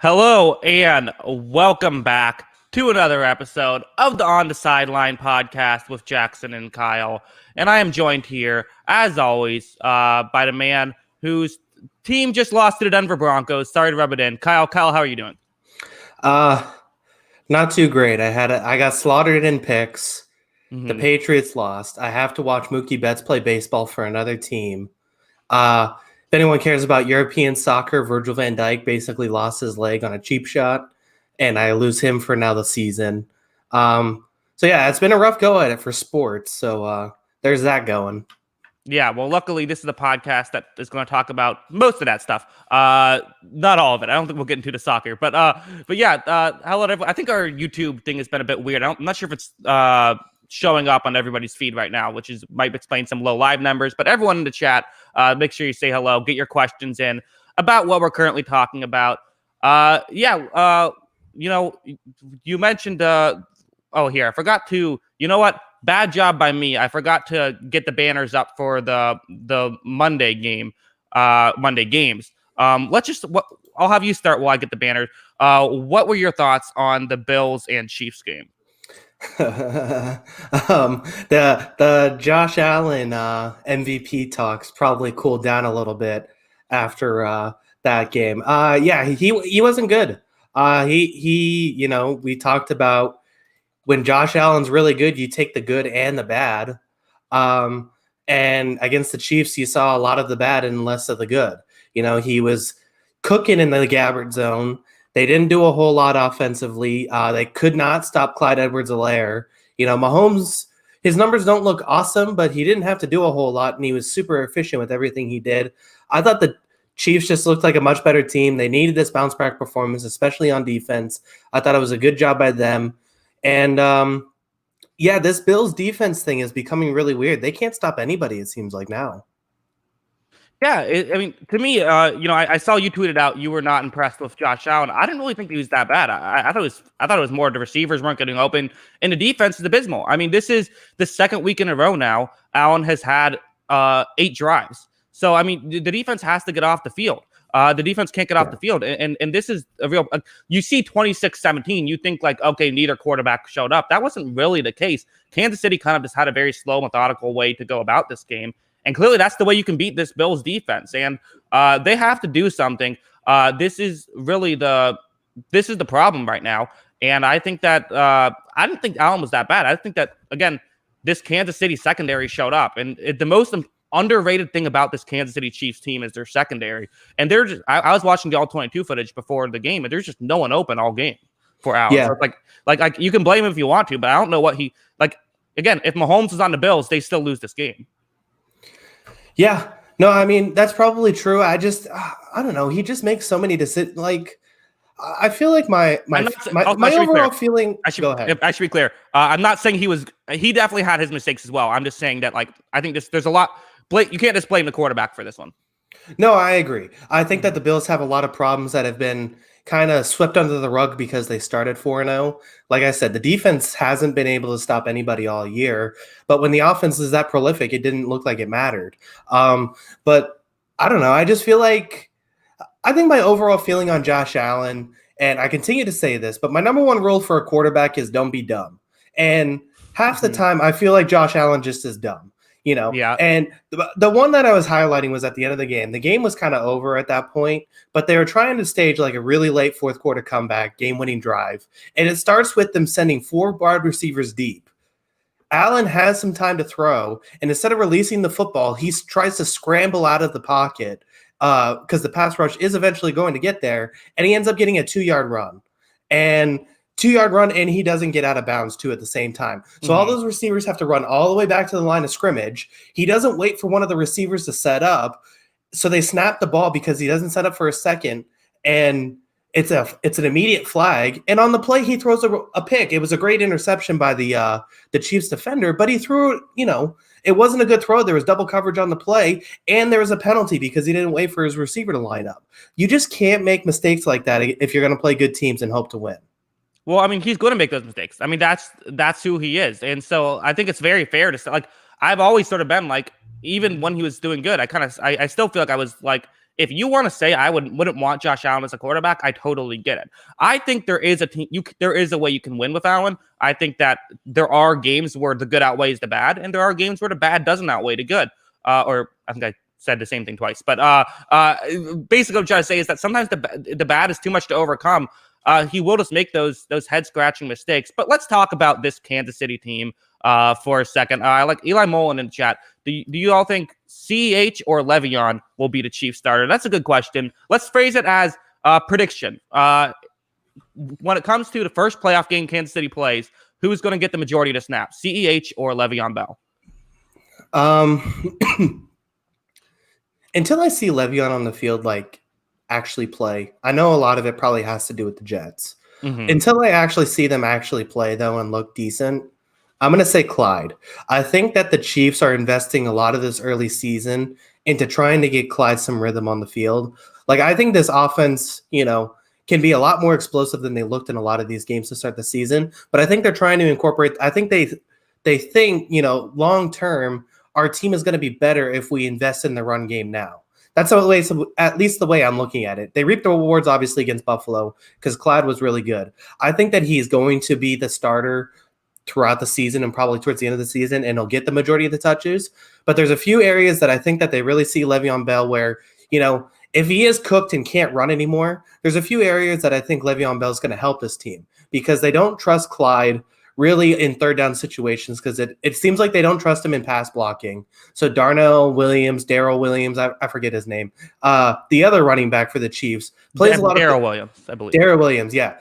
Hello and welcome back to another episode of the On the Sideline podcast with Jackson and Kyle. And I am joined here, as always, by the man whose team just lost to the Denver Broncos. Sorry to rub it in. Kyle, how are you doing? Not too great. I got slaughtered in picks. Mm-hmm. The Patriots lost. I have to watch Mookie Betts play baseball for another team. If anyone cares about European soccer, Virgil van Dijk basically lost his leg on a cheap shot, and I lose him for now the season. So yeah, it's been a rough go at it for sports. So there's that going. Yeah, well, luckily, this is the podcast that is going to talk about most of that stuff. Not all of it. I don't think we'll get into the soccer, but yeah. Hello, everyone. I think our YouTube thing has been a bit weird. I'm not sure if it's showing up on everybody's feed right now, which might explain some low live numbers. But everyone in the chat, make sure you say hello, get your questions in about what we're currently talking about. You mentioned. Here I forgot to. You know what? Bad job by me. I forgot to get the banners up for the Monday games. I'll have you start while I get the banners. What were your thoughts on the Bills and Chiefs game? The Josh Allen MVP talks probably cooled down a little bit after that game. He wasn't good. We talked about when Josh Allen's really good, you take the good and the bad. And against the Chiefs, you saw a lot of the bad and less of the good. He was cooking in the Gabbert zone. They didn't do a whole lot offensively. They could not stop Clyde Edwards-Helaire. Mahomes, his numbers don't look awesome, but he didn't have to do a whole lot, and he was super efficient with everything he did. I thought the Chiefs just looked like a much better team. They needed this bounce-back performance, especially on defense. I thought it was a good job by them. And, this Bills defense thing is becoming really weird. They can't stop anybody, it seems like now. Yeah, to me, I saw you tweeted out you were not impressed with Josh Allen. I didn't really think he was that bad. I thought it was more the receivers weren't getting open, and the defense is abysmal. I mean, this is the second week in a row now. Allen has had 8 drives. So, I mean, the defense has to get off the field. The defense can't get off the field. And this is a real you see 26-17, you think like, okay, neither quarterback showed up. That wasn't really the case. Kansas City kind of just had a very slow, methodical way to go about this game. And clearly that's the way you can beat this Bills defense. And they have to do something. This is the problem right now. And I think that I didn't think Allen was that bad. I think that, again, this Kansas City secondary showed up. And the most underrated thing about this Kansas City Chiefs team is their secondary. And they're just I was watching the all-22 footage before the game, and there's just no one open all game for Allen. Yeah. So like you can blame him if you want to, but I don't know what again, if Mahomes is on the Bills, they still lose this game. Yeah. No, I mean, that's probably true. I don't know. He just makes so many decisions. Like, I feel like my overall feeling. Go ahead. I should be clear. I'm not saying he definitely had his mistakes as well. I'm just saying that, I think there's a lot. You can't just blame the quarterback for this one. No, I agree. I think that the Bills have a lot of problems that have been kind of swept under the rug because they started 4-0. Like I said, the defense hasn't been able to stop anybody all year. But when the offense is that prolific, it didn't look like it mattered. But I don't know. I just feel like I think my overall feeling on Josh Allen, and I continue to say this, but my number one rule for a quarterback is don't be dumb. And half the time, I feel like Josh Allen just is dumb. Yeah. And the one that I was highlighting was at the end of the game. The game was kind of over at that point, but they were trying to stage like a really late fourth quarter comeback, game-winning drive. And it starts with them sending 4 wide receivers deep. Allen has some time to throw, and instead of releasing the football, he tries to scramble out of the pocket because the pass rush is eventually going to get there, and he ends up getting a 2-yard run. And 2-yard run, and he doesn't get out of bounds too at the same time. So all those receivers have to run all the way back to the line of scrimmage. He doesn't wait for one of the receivers to set up. So they snap the ball because he doesn't set up for a second, and it's an immediate flag. And on the play, he throws a pick. It was a great interception by the Chiefs defender, but he threw it, it wasn't a good throw. There was double coverage on the play, and there was a penalty because he didn't wait for his receiver to line up. You just can't make mistakes like that if you're going to play good teams and hope to win. Well, I mean, he's going to make those mistakes. I mean, that's who he is. And so I think it's very fair to say, I've always sort of been even when he was doing good, I still feel like I was If you want to say I wouldn't want Josh Allen as a quarterback, I totally get it. I think there is a team. There is a way you can win with Allen. I think that there are games where the good outweighs the bad, and there are games where the bad doesn't outweigh the good. Or I think I said the same thing twice. But basically, what I'm trying to say is that sometimes the bad is too much to overcome. He will just make those head scratching mistakes. But let's talk about this Kansas City team for a second. I like Eli Mullen in the chat. Do you all think CEH or Le'Veon will be the Chiefs starter? That's a good question. Let's phrase it as prediction. When it comes to the first playoff game Kansas City plays, who's going to get the majority of the snaps, CEH or Le'Veon Bell? Until I see Le'Veon on the field, actually play, I know a lot of it probably has to do with the Jets. Mm-hmm. Until I actually see them actually play, though, and look decent, I'm going to say Clyde. I think that the Chiefs are investing a lot of this early season into trying to get Clyde some rhythm on the field. I think this offense, can be a lot more explosive than they looked in a lot of these games to start the season. But I think they're trying to incorporate – I think they think, long term, our team is going to be better if we invest in the run game now. That's at least the way I'm looking at it. They reaped the rewards, obviously, against Buffalo because Clyde was really good. I think that he's going to be the starter throughout the season and probably towards the end of the season, and he'll get the majority of the touches. But there's a few areas that I think that they really see Le'Veon Bell where, if he is cooked and can't run anymore, there's a few areas that I think Le'Veon Bell is going to help this team because they don't trust Clyde really in third down situations because it seems like they don't trust him in pass blocking. So Darrell Williams, I forget his name, the other running back for the Chiefs, plays a lot of Darrell Williams, I believe. Darrell Williams, yeah.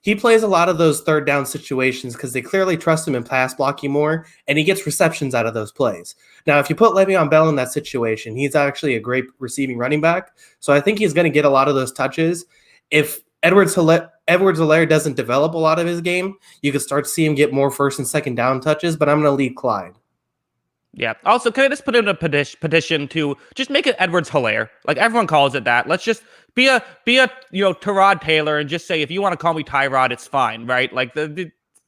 He plays a lot of those third down situations because they clearly trust him in pass blocking more, and he gets receptions out of those plays. Now, if you put Le'Veon Bell in that situation, he's actually a great receiving running back. So I think he's going to get a lot of those touches. If Edwards-Helaire doesn't develop a lot of his game, you could start to see him get more first and second down touches, but I'm going to lead Clyde. Yeah. Also, can I just put in a petition to just make it Edwards-Helaire? Everyone calls it that. Let's just be a Tyrod Taylor and just say, if you want to call me Tyrod, it's fine, right?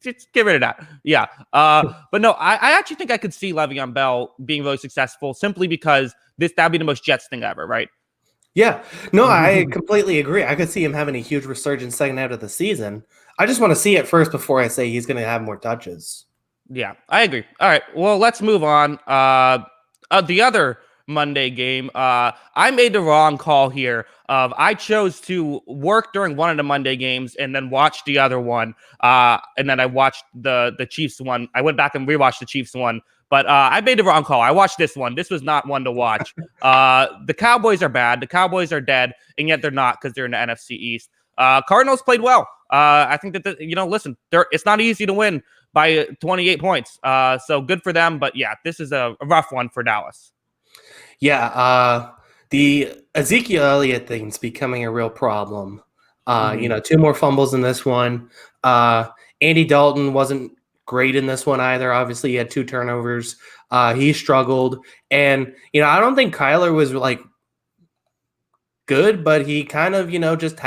Just get rid of that. Yeah. But no, I actually think I could see Le'Veon Bell being really successful simply because that'd be the most Jets thing ever, right? Yeah. No, I completely agree. I could see him having a huge resurgence second half of the season. I just want to see it first before I say he's going to have more touches. Yeah, I agree. All right, well, let's move on. The other Monday game, I made the wrong call here. I chose to work during one of the Monday games and then watch the other one. And then I watched the Chiefs one. I went back and rewatched the Chiefs one. But I made the wrong call. I watched this one. This was not one to watch. The Cowboys are bad. The Cowboys are dead, and yet they're not because they're in the NFC East. Cardinals played well. I think that, listen, it's not easy to win by 28 points. So good for them. But, yeah, this is a rough one for Dallas. Yeah, the Ezekiel Elliott thing's becoming a real problem. 2 more fumbles in this one. Andy Dalton wasn't great in this one either. Obviously, he had 2 turnovers. He struggled. And, I don't think Kyler was, good, but he kind of, just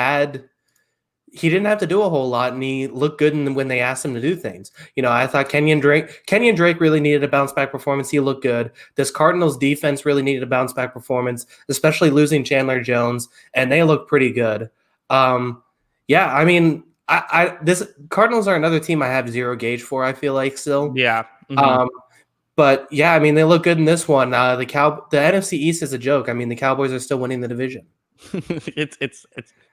he didn't have to do a whole lot, and he looked good when they asked him to do things. I thought Kenyon Drake really needed a bounce-back performance. He looked good. This Cardinals defense really needed a bounce-back performance, especially losing Chandler Jones, and they looked pretty good. This Cardinals are another team I have zero gauge for, I feel like, still. Yeah. Mm-hmm. But, yeah, they look good in this one. The NFC East is a joke. The Cowboys are still winning the division.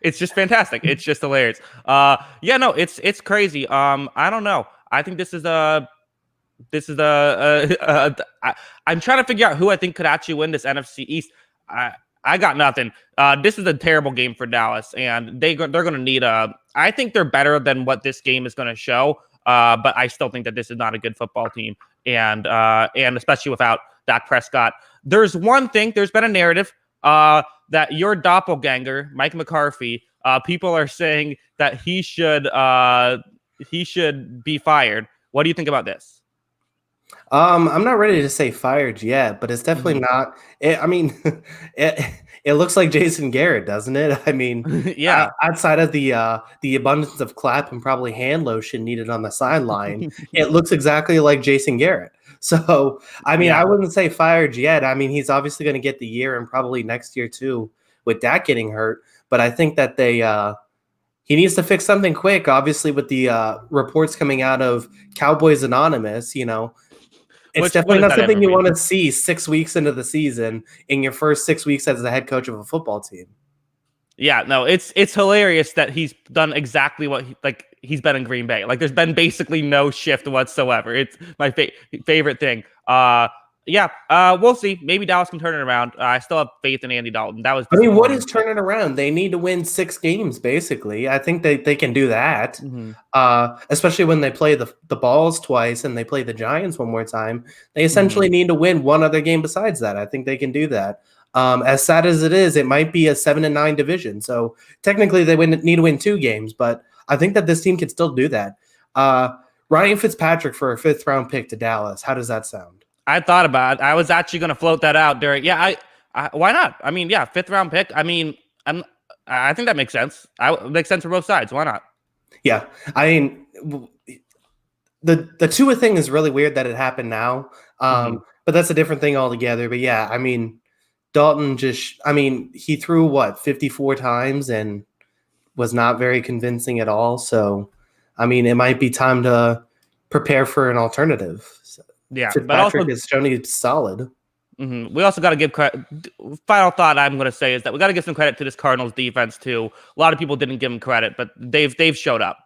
It's just fantastic. It's just hilarious. It's crazy. I don't know. I think I'm trying to figure out who I think could actually win this NFC East. I got nothing. This is a terrible game for Dallas, and they're going to need I think they're better than what this game is going to show. But I still think that this is not a good football team, and especially without Dak Prescott. There's one thing. There's been a narrative that your doppelganger, Mike McCarthy, people are saying that he should be fired. What do you think about this? I'm not ready to say fired yet, but it's definitely not. it looks like Jason Garrett, doesn't it? I mean, Yeah. outside of the abundance of clap and probably hand lotion needed on the sideline, it looks exactly like Jason Garrett. So, I mean, I Yeah. wouldn't say fired yet. I mean, he's obviously going to get the year and probably next year too with Dak getting hurt. But I think that he needs to fix something quick. Obviously, with the reports coming out of Cowboys Anonymous, it's What definitely does not that ever something you mean? want to see 6 weeks into the season in your first 6 weeks as the head coach of a football team. Yeah, no, it's hilarious that he's done exactly what he's been in Green Bay. Like there's been basically no shift whatsoever. It's my favorite thing. Yeah, we'll see. Maybe Dallas can turn it around. I still have faith in Andy Dalton. That was I mean, what disappointing. is turning around? They need to win 6 games, basically. I think they can do that, Mm-hmm. especially when they play the Balls twice and they play the Giants one more time. They Mm-hmm. essentially need to win one other game besides that. I think they can do that. As sad as it is, it might be a 7-9 division. So technically, they need to win 2 games, but I think that this team can still do that. Ryan Fitzpatrick for a 5th-round pick to Dallas. How does that sound? I thought about it. I was actually going to float that out during. Yeah, why not? I mean, yeah, 5th-round pick. I mean, I think that makes sense. Makes sense for both sides. Why not? Yeah, I mean, the Tua thing is really weird that it happened now, Mm-hmm. but that's a different thing altogether. But yeah, I mean, Dalton he threw 54 times and was not very convincing at all. So, I mean, it might be time to prepare for an alternative. So, Yeah, but Fitzpatrick also has shown he's solid. we also got to give credit. Final thought I'm going to say is that we got to give some credit to this Cardinals defense too. A lot of people didn't give them credit, but they've showed up.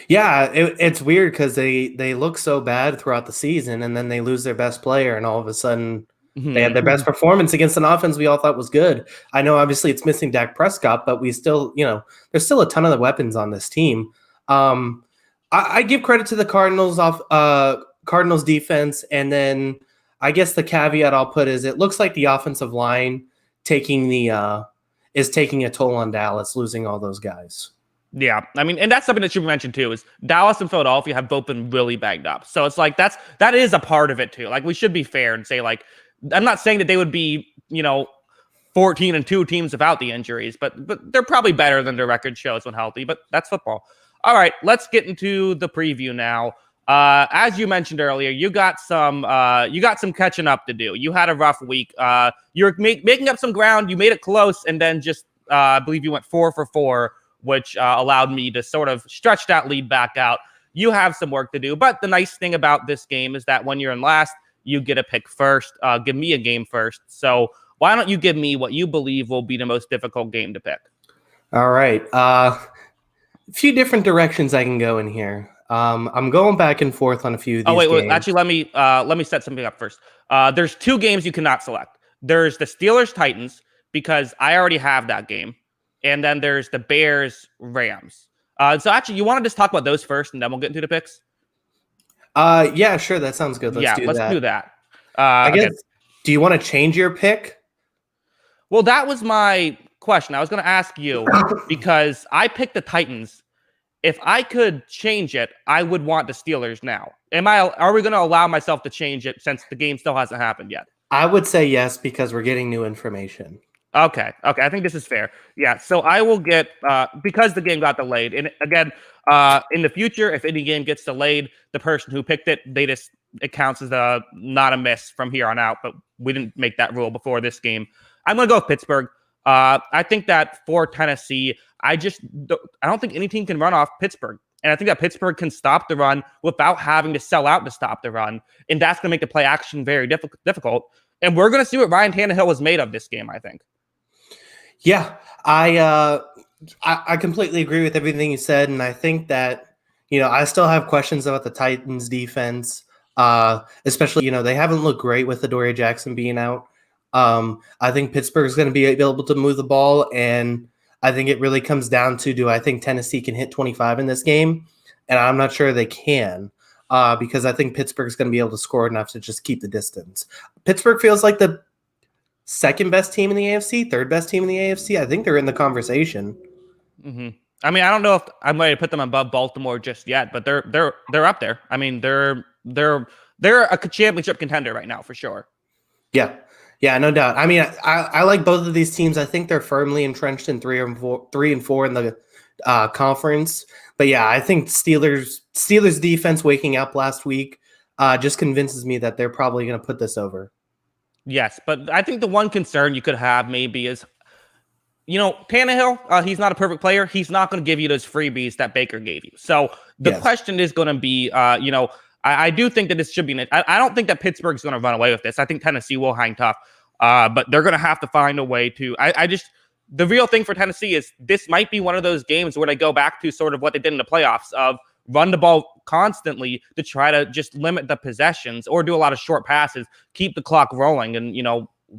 Yeah, it's weird because they look so bad throughout the season, and then they lose their best player, and all of a sudden they had their best performance against an offense we all thought was good. I know obviously it's missing Dak Prescott, but we still, there's still a ton of the weapons on this team. I give credit to the Cardinals defense, and then I guess the caveat I'll put is it looks like the offensive line is taking a toll on Dallas, losing all those guys. Yeah, I mean, and that's something that you mentioned too. Is Dallas and Philadelphia have both been really banged up, so it's like that is a part of it too. Like we should be fair and say like I'm not saying that they would be 14-2 teams without the injuries, but they're probably better than their record shows when healthy. But that's football. All right, let's get into the preview now. As you mentioned earlier, you got some catching up to do. You had a rough week. You're making up some ground. You made it close, and then just I believe you went 4 for 4. Which allowed me to sort of stretch that lead back out. You have some work to do, but the nice thing about this game is that when you're in last, you get a pick first. Give me a game first. So why don't you give me what you believe will be the most difficult game to pick? All right. A few different directions I can go in here. I'm going back and forth on a few of these Wait. Actually, let me set something up first. There's 2 games you cannot select. There's the Steelers-Titans, because I already have that game. And then there's the Bears-Rams. So actually, you want to just talk about those first, and then we'll get into the picks? Yeah, sure. That sounds good. Let's do that. I guess, Okay. do you want to change your pick? Well, that was my question. I was going to ask you, because I picked the Titans. If I could change it, I would want the Steelers now. Are we going to allow myself to change it since the game still hasn't happened yet? I would say yes, because we're getting new information. Okay. I think this is fair. Yeah. So I will get because the game got delayed. And again, in the future, if any game gets delayed, the person who picked it, it counts as not a miss from here on out. But we didn't make that rule before this game. I'm gonna go with Pittsburgh. I think that for Tennessee, I don't think any team can run off Pittsburgh. And I think that Pittsburgh can stop the run without having to sell out to stop the run. And that's going to make the play action very difficult. And we're going to see what Ryan Tannehill was made of this game, I think. Yeah, I completely agree with everything you said, and I think that I still have questions about the Titans defense, especially they haven't looked great with Adoree Jackson being out. I think Pittsburgh's going to be able to move the ball, and I think it really comes down to do I think Tennessee can hit 25 in this game, and I'm not sure they can. Because I think Pittsburgh's going to be able to score enough to just keep the distance. Pittsburgh feels like the second best team in the AFC, third best team in the AFC. I think they're in the conversation. Mm-hmm. I mean, I don't know if I'm ready to put them above Baltimore just yet, but they're up there. I mean, they're a championship contender right now for sure. Yeah, Yeah, no doubt. I mean, I like both of these teams. I think they're firmly entrenched in 3 and 4 in the conference. But yeah, I think Steelers defense waking up last week just convinces me that they're probably going to put this over. Yes, but I think the one concern you could have maybe is, Tannehill, he's not a perfect player. He's not going to give you those freebies that Baker gave you. So the question is going to be, I do think that this should be. I don't think that Pittsburgh's going to run away with this. I think Tennessee will hang tough, but they're going to have to find a way to. The real thing for Tennessee is this might be one of those games where they go back to sort of what they did in the playoffs of run the ball constantly to try to just limit the possessions or do a lot of short passes, keep the clock rolling, and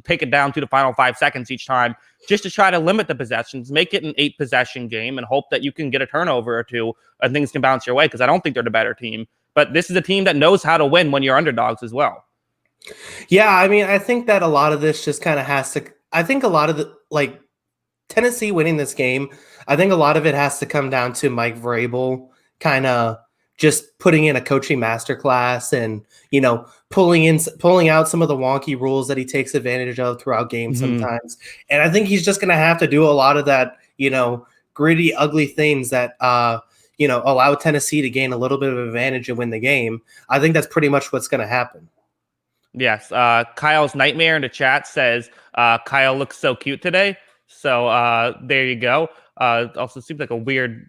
take it down to the final 5 seconds each time, just to try to limit the possessions, make it an 8-possession game, and hope that you can get a turnover or two and things can bounce your way, because I don't think they're the better team. But this is a team that knows how to win when you're underdogs as well. Yeah, I mean, I think that a lot of this just kind of has to – I think a lot of the – Tennessee winning this game, I think a lot of it has to come down to Mike Vrabel kind of just putting in a coaching masterclass and, pulling out some of the wonky rules that he takes advantage of throughout games sometimes. And I think he's just going to have to do a lot of that, gritty, ugly things that, allow Tennessee to gain a little bit of advantage and win the game. I think that's pretty much what's going to happen. Yes. Kyle's Nightmare in the chat says, Kyle looks so cute today. So there you go. Also seems like a weird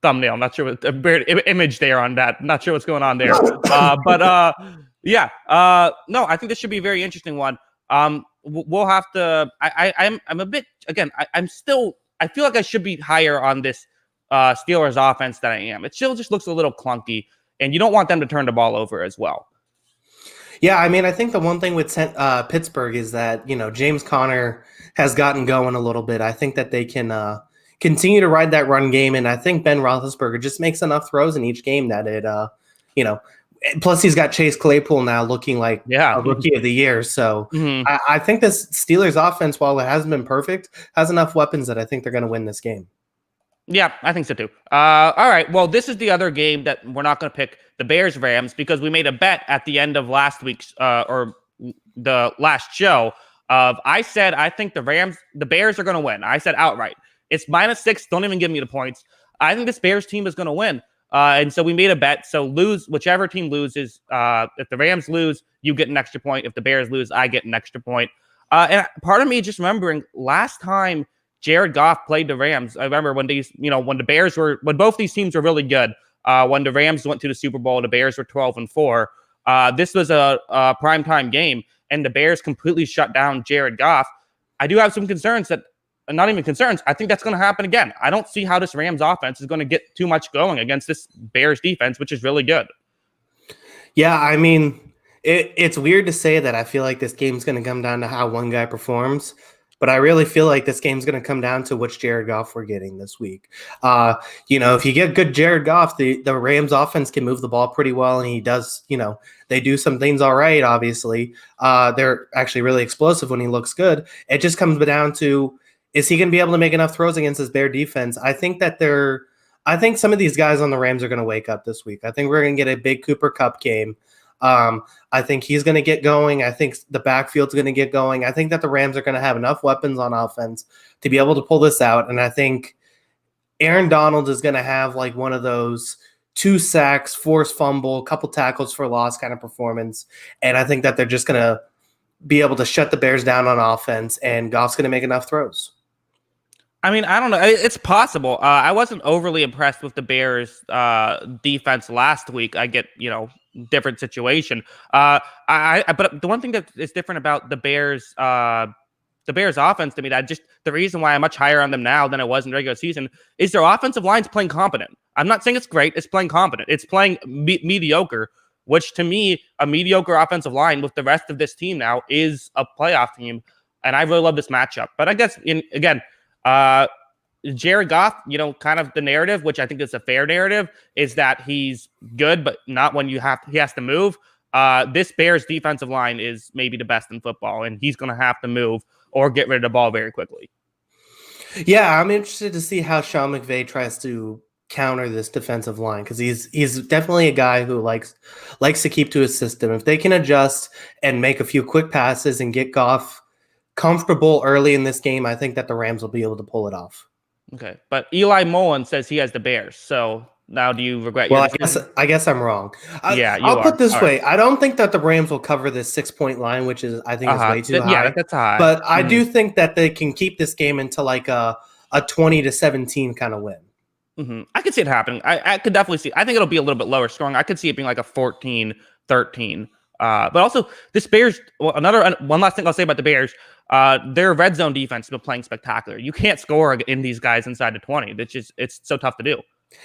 thumbnail. I'm not sure what a weird image there on that. Not sure what's going on there. Yeah. No, I think this should be a very interesting one. We'll have to. I'm a bit again. I feel like I should be higher on this Steelers offense than I am. It still just looks a little clunky, and you don't want them to turn the ball over as well. Yeah, I mean, I think the one thing with Pittsburgh is that, James Conner has gotten going a little bit. I think that they can continue to ride that run game, and I think Ben Roethlisberger just makes enough throws in each game that it, plus he's got Chase Claypool now looking like a rookie of the year. So I think this Steelers offense, while it hasn't been perfect, has enough weapons that I think they're going to win this game. Yeah, I think so too. All right. Well, this is the other game that we're not going to pick, the Bears-Rams, because we made a bet at the end of last week's or the last show. I said I think the Bears are going to win. I said outright. It's -6. Don't even give me the points. I think this Bears team is going to win. And so we made a bet. So whichever team loses. If the Rams lose, you get an extra point. If the Bears lose, I get an extra point. And part of me just remembering last time Jared Goff played the Rams. I remember when when both these teams were really good. When the Rams went to the Super Bowl, the Bears were 12-4. This was a primetime game, and the Bears completely shut down Jared Goff. I do have some concerns not even concerns. I think that's going to happen again. I don't see how this Rams offense is going to get too much going against this Bears defense, which is really good. Yeah, I mean, it's weird to say that I feel like this game's going to come down to how one guy performs. But I really feel like this game's going to come down to which Jared Goff we're getting this week. If you get good Jared Goff, the Rams offense can move the ball pretty well, and he does, they do some things all right, obviously. They're actually really explosive when he looks good. It just comes down to, is he going to be able to make enough throws against this Bear defense? I think some of these guys on the Rams are going to wake up this week. I think we're going to get a big Cooper Kupp game. I think he's going to get going. I think the backfield's going to get going. I think that the Rams are going to have enough weapons on offense to be able to pull this out. And I think Aaron Donald is going to have like one of those 2 sacks, forced fumble, couple tackles for loss kind of performance. And I think that they're just going to be able to shut the Bears down on offense, and Goff's going to make enough throws. I mean, I don't know. It's possible. I wasn't overly impressed with the Bears defense last week. I get, different situation. But the one thing that is different about the Bears offense to me, that just the reason why I'm much higher on them now than I was in regular season, is their offensive line's playing competent. I'm not saying it's great. It's playing competent. It's playing mediocre, which to me, a mediocre offensive line with the rest of this team now is a playoff team. And I really love this matchup. But I guess, Jared Goff, kind of the narrative, which I think is a fair narrative, is that he's good, but not when he has to move. This Bears defensive line is maybe the best in football, and he's going to have to move or get rid of the ball very quickly. Yeah, I'm interested to see how Sean McVay tries to counter this defensive line because he's definitely a guy who likes to keep to his system. If they can adjust and make a few quick passes and get Goff comfortable early in this game, I think that the Rams will be able to pull it off. Okay, but Eli Mullen says he has the Bears. So now, do you regret your decision? I guess I'm wrong. I'll put this way: I don't think that the Rams will cover this 6-point line, which is I think is way too high. Yeah, that's high. But I do think that they can keep this game into like a 20-17 kind of win. I could see it happening. I could definitely see. I think it'll be a little bit lower scoring. I could see it being like a 14-13. But also, this Bears. Well, one last thing I'll say about the Bears. Their red zone defense has been playing spectacular. You can't score in these guys inside the 20. It's so tough to do.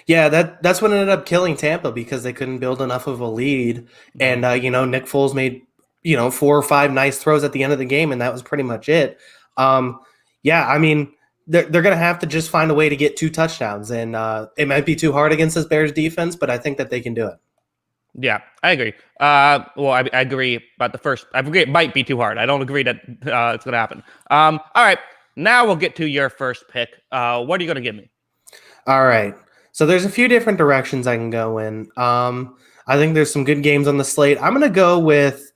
Yeah, that's what ended up killing Tampa because they couldn't build enough of a lead. And Nick Foles made 4 or 5 nice throws at the end of the game, and that was pretty much it. I mean, they're going to have to just find a way to get 2 touchdowns, and it might be too hard against this Bears defense, but I think that they can do it. Yeah, I agree. I agree about the first. I agree it might be too hard. I don't agree that it's going to happen. All right, now we'll get to your first pick. What are you going to give me? All right. So there's a few different directions I can go in. I think there's some good games on the slate. I'm going to go with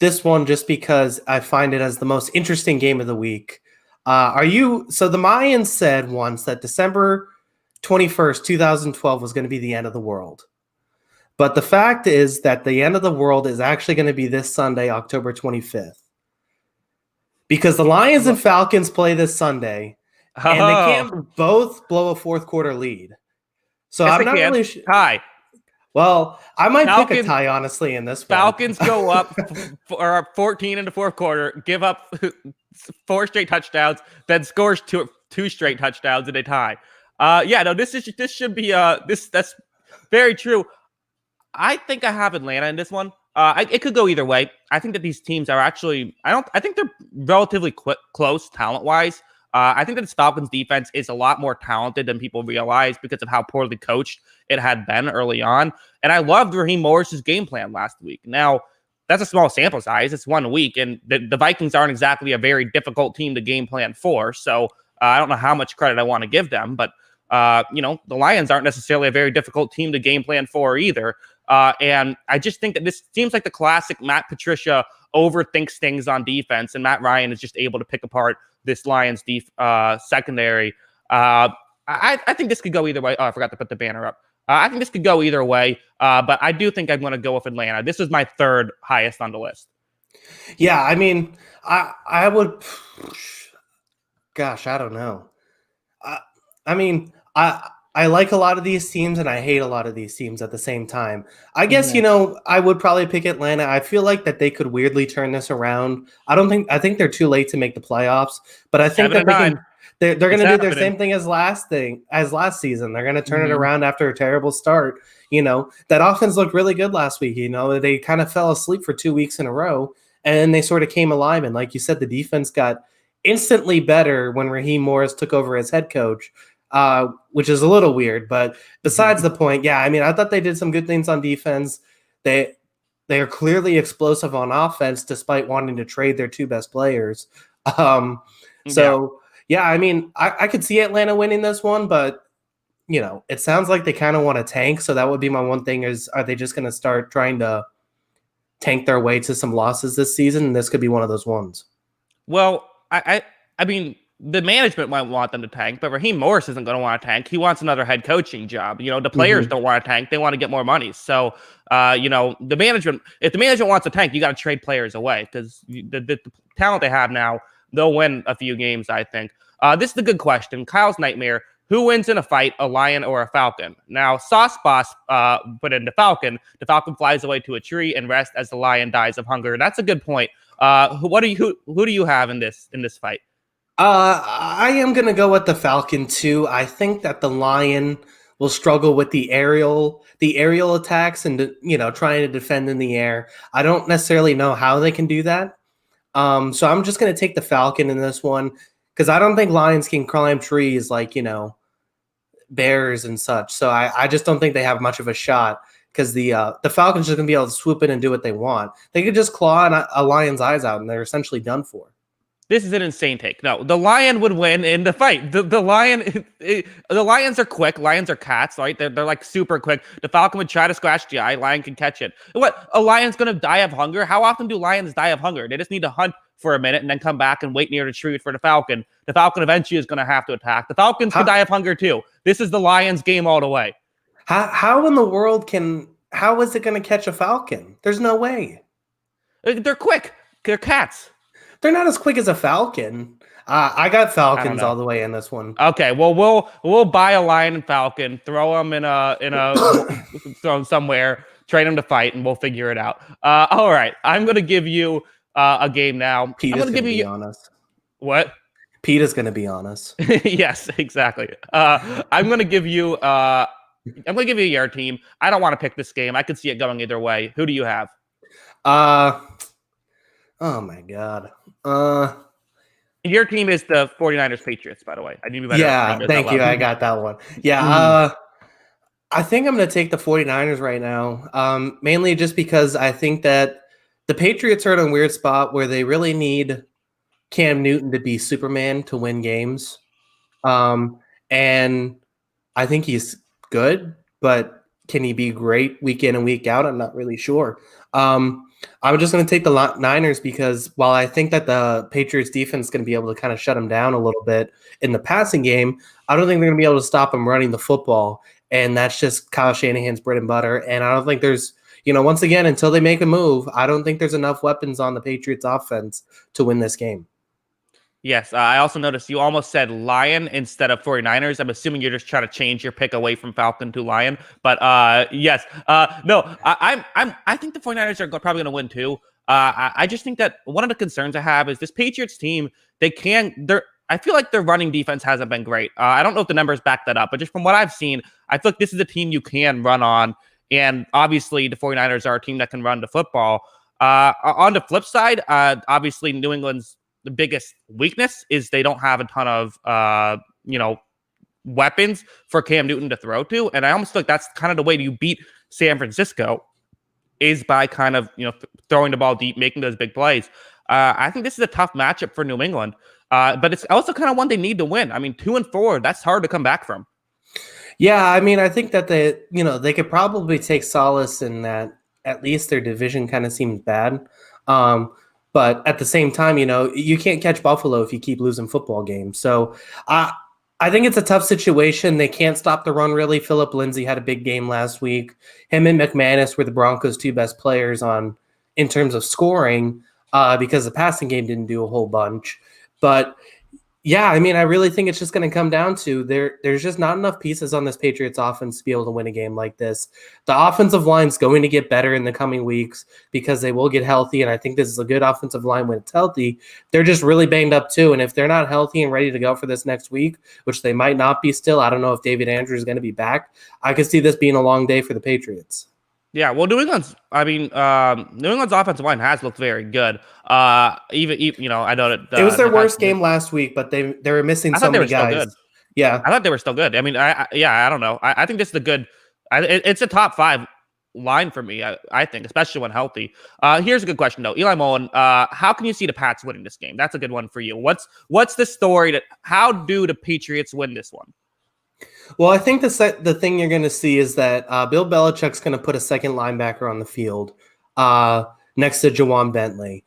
this one just because I find it as the most interesting game of the week. So the Mayans said once that December 21st, 2012 was going to be the end of the world. But the fact is that the end of the world is actually going to be this Sunday, October 25th. Because the Lions and Falcons play this Sunday, and they can't both blow a fourth quarter lead. So I'm not really sure. Tie. Well, I might pick a tie, honestly, in this one. Falcons go up 14 in the fourth quarter, give up 4 straight touchdowns, then scores 2 straight touchdowns, and they tie. This should be that's very true. I think I have Atlanta in this one. It could go either way. I think that these teams are actually. I think they're relatively close talent-wise. I think that the Falcons defense is a lot more talented than people realize because of how poorly coached it had been early on. And I loved Raheem Morris's game plan last week. Now, that's a small sample size. It's 1 week, and the Vikings aren't exactly a very difficult team to game plan for. So I don't know how much credit I want to give them, but the Lions aren't necessarily a very difficult team to game plan for either. And I just think that this seems like the classic Matt Patricia overthinks things on defense, and Matt Ryan is just able to pick apart this Lions secondary. I think this could go either way. Oh, I forgot to put the banner up. I think this could go either way, but I do think I'm going to go with Atlanta. This is my 3rd highest on the list. Yeah, I mean, I would. Gosh, I don't know. I like a lot of these teams and I hate a lot of these teams at the same time. I guess, I would probably pick Atlanta. I feel like that they could weirdly turn this around. I think they're too late to make the playoffs, but I think that they're going to do their same thing as last season. They're going to turn it around after a terrible start. That offense looked really good last week. They kind of fell asleep for 2 weeks in a row and then they sort of came alive. And like you said, the defense got instantly better when Raheem Morris took over as head coach. Which is a little weird, but besides the point, I thought they did some good things on defense. They are clearly explosive on offense, despite wanting to trade their 2 best players. I could see Atlanta winning this one, but it sounds like they kind of want to tank. So that would be my one thing: is are they just going to start trying to tank their way to some losses this season? And this could be one of those ones. Well, I mean. The management might want them to tank, but Raheem Morris isn't going to want to tank. He wants another head coaching job. The players don't want to tank. They want to get more money. So, the management, if the management wants to tank, you got to trade players away because the talent they have now, they'll win a few games, I think. This is the good question. Kyle's nightmare. Who wins in a fight, a lion or a falcon? Now, Sauce Boss put in the falcon. The falcon flies away to a tree and rests as the lion dies of hunger. That's a good point. Who do you have in this fight? I am going to go with the Falcon too. I think that the Lion will struggle with the aerial attacks and trying to defend in the air. I don't necessarily know how they can do that. So I'm just going to take the Falcon in this one because I don't think Lions can climb trees like bears and such. So I just don't think they have much of a shot because the Falcons are going to be able to swoop in and do what they want. They could just claw a lion's eyes out and they're essentially done for. This is an insane take. No, the lion would win in the fight. The lion, the lions are quick. Lions are cats, right? They're like super quick. The falcon would try to scratch the eye. Lion can catch it. What? A lion's gonna die of hunger? How often do lions die of hunger? They just need to hunt for a minute and then come back and wait near the tree for the falcon. The falcon eventually is gonna have to attack. The falcons could die of hunger too. This is the lions' game all the way. How in the world how is it gonna catch a falcon? There's no way. They're quick. They're cats. They're not as quick as a falcon. I got falcons all the way in this one. Okay, well we'll buy a lion and falcon, throw them in a throw them somewhere, train them to fight, and we'll figure it out. All right, I'm gonna give you a game now. Pete is gonna be on us. What? Pete is gonna be on us. Yes, exactly. I'm gonna give you your team. I don't want to pick this game. I could see it going either way. Who do you have? Oh my God. Your team is the 49ers Patriots, by the way. I need to be better. Yeah, thank you. I got that one. Yeah. I think I'm going to take the 49ers right now. Mainly just because I think that the Patriots are in a weird spot where they really need Cam Newton to be Superman to win games. And I think he's good, but can he be great week in and week out? I'm not really sure. I'm just going to take the Niners because while I think that the Patriots defense is going to be able to kind of shut them down a little bit in the passing game, I don't think they're going to be able to stop them running the football. And that's just Kyle Shanahan's bread and butter. And I don't think there's, once again, until they make a move, I don't think there's enough weapons on the Patriots offense to win this game. Yes, I also noticed you almost said Lion instead of 49ers. I'm assuming you're just trying to change your pick away from Falcon to Lion. But yes, no, I think the 49ers are probably going to win too. I just think that one of the concerns I have is this Patriots team. I feel like their running defense hasn't been great. I don't know if the numbers back that up, but just from what I've seen, I feel like this is a team you can run on. And obviously, the 49ers are a team that can run the football. On the flip side, obviously, New England's the biggest weakness is they don't have a ton of, weapons for Cam Newton to throw to. And I almost feel like that's kind of the way you beat San Francisco is by kind of, throwing the ball deep, making those big plays. I think this is a tough matchup for New England, but it's also kind of one they need to win. I mean, 2-4, that's hard to come back from. Yeah, I mean, I think that they could probably take solace in that at least their division kind of seems bad. But at the same time, you can't catch Buffalo if you keep losing football games. So I think it's a tough situation. They can't stop the run, really. Phillip Lindsay had a big game last week. Him and McManus were the Broncos' two best players in terms of scoring because the passing game didn't do a whole bunch. But yeah, I mean, I really think it's just going to come down to there's just not enough pieces on this Patriots offense to be able to win a game like this. The offensive line's going to get better in the coming weeks because they will get healthy, and I think this is a good offensive line when it's healthy. They're just really banged up too, and if they're not healthy and ready to go for this next week, which they might not be still, I don't know if David Andrews is going to be back. I could see this being a long day for the Patriots. Yeah, well, New England's offensive line has looked very good. Even I know that it was their worst game last week, but they were missing so many guys. Yeah, I thought they were still good. I mean, I don't know. I think this is a good. It's a top 5 line for me. I think, especially when healthy. Here's a good question though, Eli Mullen. How can you see the Pats winning this game? That's a good one for you. What's the story how do the Patriots win this one? Well, I think the thing you're going to see is that Bill Belichick's going to put a second linebacker on the field next to Jawan Bentley.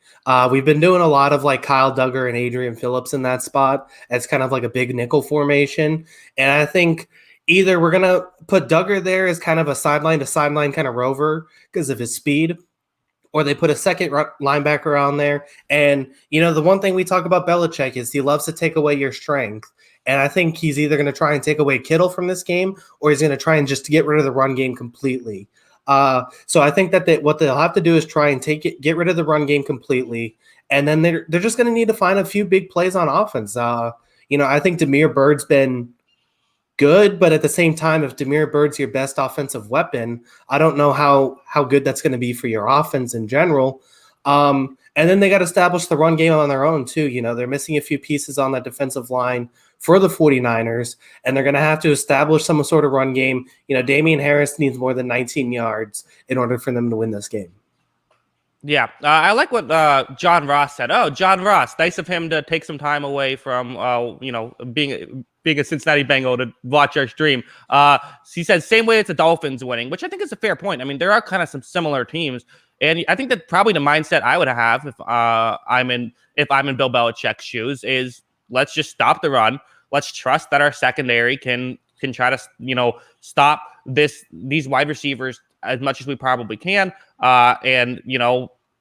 We've been doing a lot of like Kyle Duggar and Adrian Phillips in that spot as kind of like a big nickel formation. And I think either we're going to put Duggar there as kind of a sideline to sideline kind of rover because of his speed, or they put a second linebacker on there. And, the one thing we talk about Belichick is he loves to take away your strength. And I think he's either going to try and take away Kittle from this game, or he's going to try and just get rid of the run game completely. So I think that what they'll have to do is try and get rid of the run game completely, and then they're just going to need to find a few big plays on offense. I think Damiere Byrd's been good, but at the same time, if Damiere Byrd's your best offensive weapon, I don't know how good that's going to be for your offense in general. And then they got to establish the run game on their own too. They're missing a few pieces on that defensive line for the 49ers, and they're going to have to establish some sort of run game. Damian Harris needs more than 19 yards in order for them to win this game. Yeah, I like what John Ross said. Oh, John Ross, nice of him to take some time away from, being a Cincinnati Bengal to watch our stream. He said same way it's the Dolphins winning, which I think is a fair point. I mean, there are kind of some similar teams, and I think that probably the mindset I would have if I'm in Bill Belichick's shoes is let's just stop the run. Let's trust that our secondary can try to stop these wide receivers as much as we probably can. And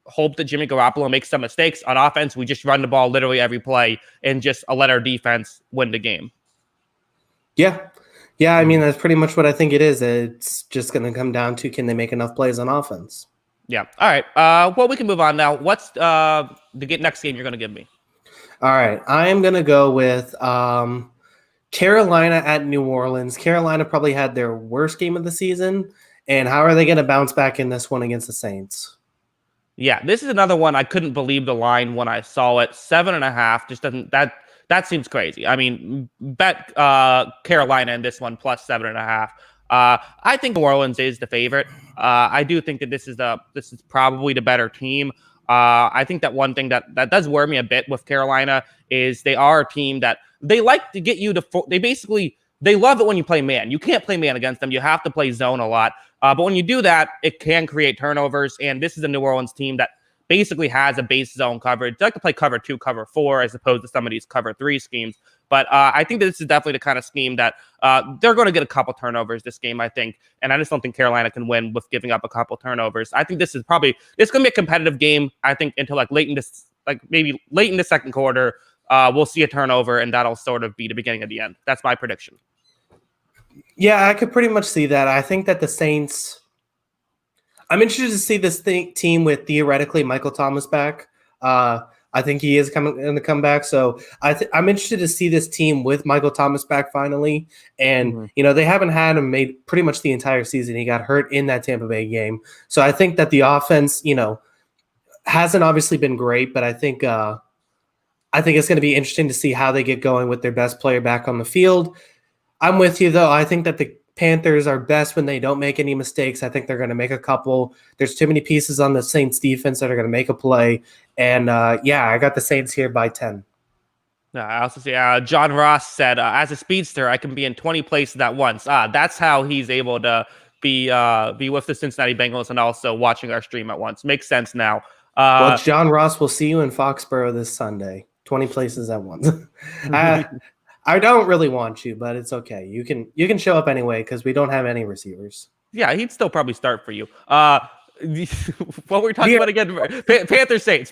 hope that Jimmy Garoppolo makes some mistakes. On offense, we just run the ball literally every play and just let our defense win the game. Yeah. Yeah, I mean, that's pretty much what I think it is. It's just going to come down to, can they make enough plays on offense? Yeah. All right. Well, we can move on now. What's the next game you're going to give me? All right. I am going to go with Carolina at New Orleans. Carolina probably had their worst game of the season. And how are they going to bounce back in this one against the Saints? Yeah, this is another one I couldn't believe the line when I saw it. 7.5 just doesn't that seems crazy. I mean, bet Carolina in this one plus 7.5. I think New Orleans is the favorite. I do think that this is probably the better team. I think that one thing that does worry me a bit with Carolina is they are a team that they like to get you to. They love it when you play man. You can't play man against them. You have to play zone a lot. But when you do that, it can create turnovers. And this is a New Orleans team that basically has a base zone coverage. They like to play cover 2, cover 4, as opposed to some of these cover 3 schemes. But I think that this is definitely the kind of scheme that they're going to get a couple turnovers this game, I think. And I just don't think Carolina can win with giving up a couple turnovers. I think this is going to be a competitive game, I think, until maybe late in the second quarter. We'll see a turnover, and that'll sort of be the beginning of the end. That's my prediction. Yeah, I could pretty much see that. I think that the Saints – I'm interested to see this team with theoretically Michael Thomas back. I think he is going to come back. So I'm interested to see this team with Michael Thomas back finally. And, they haven't had him made pretty much the entire season. He got hurt in that Tampa Bay game. So I think that the offense, hasn't obviously been great, but I think it's going to be interesting to see how they get going with their best player back on the field. I'm with you, though. I think that the Panthers are best when they don't make any mistakes. I think they're going to make a couple. There's too many pieces on the Saints defense that are going to make a play. And, I got the Saints here by 10. I also see John Ross said, as a speedster, I can be in 20 places at once. That's how he's able to be with the Cincinnati Bengals and also watching our stream at once. Makes sense now. Well, John Ross, will see you in Foxborough this Sunday. 20 places at once. I don't really want you, but it's okay. You can show up anyway because we don't have any receivers. Yeah, he'd still probably start for you. What were we talking about again? Panthers Saints.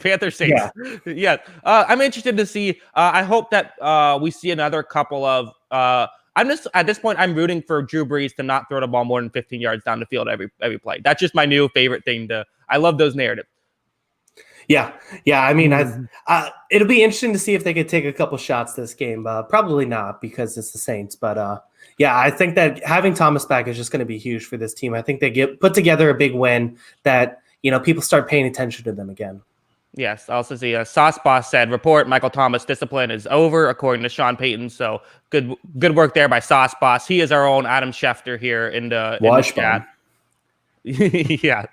Yeah. I'm interested to see. I hope that we see another couple of. At this point, I'm rooting for Drew Brees to not throw the ball more than 15 yards down the field every play. That's just my new favorite thing. I love those narratives. Yeah. I mean, it'll be interesting to see if they could take a couple shots this game. Probably not because it's the Saints. But, I think that having Thomas back is just going to be huge for this team. I think they put together a big win that, people start paying attention to them again. Yes. I also see Sauce Boss said, report Michael Thomas discipline is over, according to Sean Payton. So good work there by Sauce Boss. He is our own Adam Schefter here in the chat. Yeah.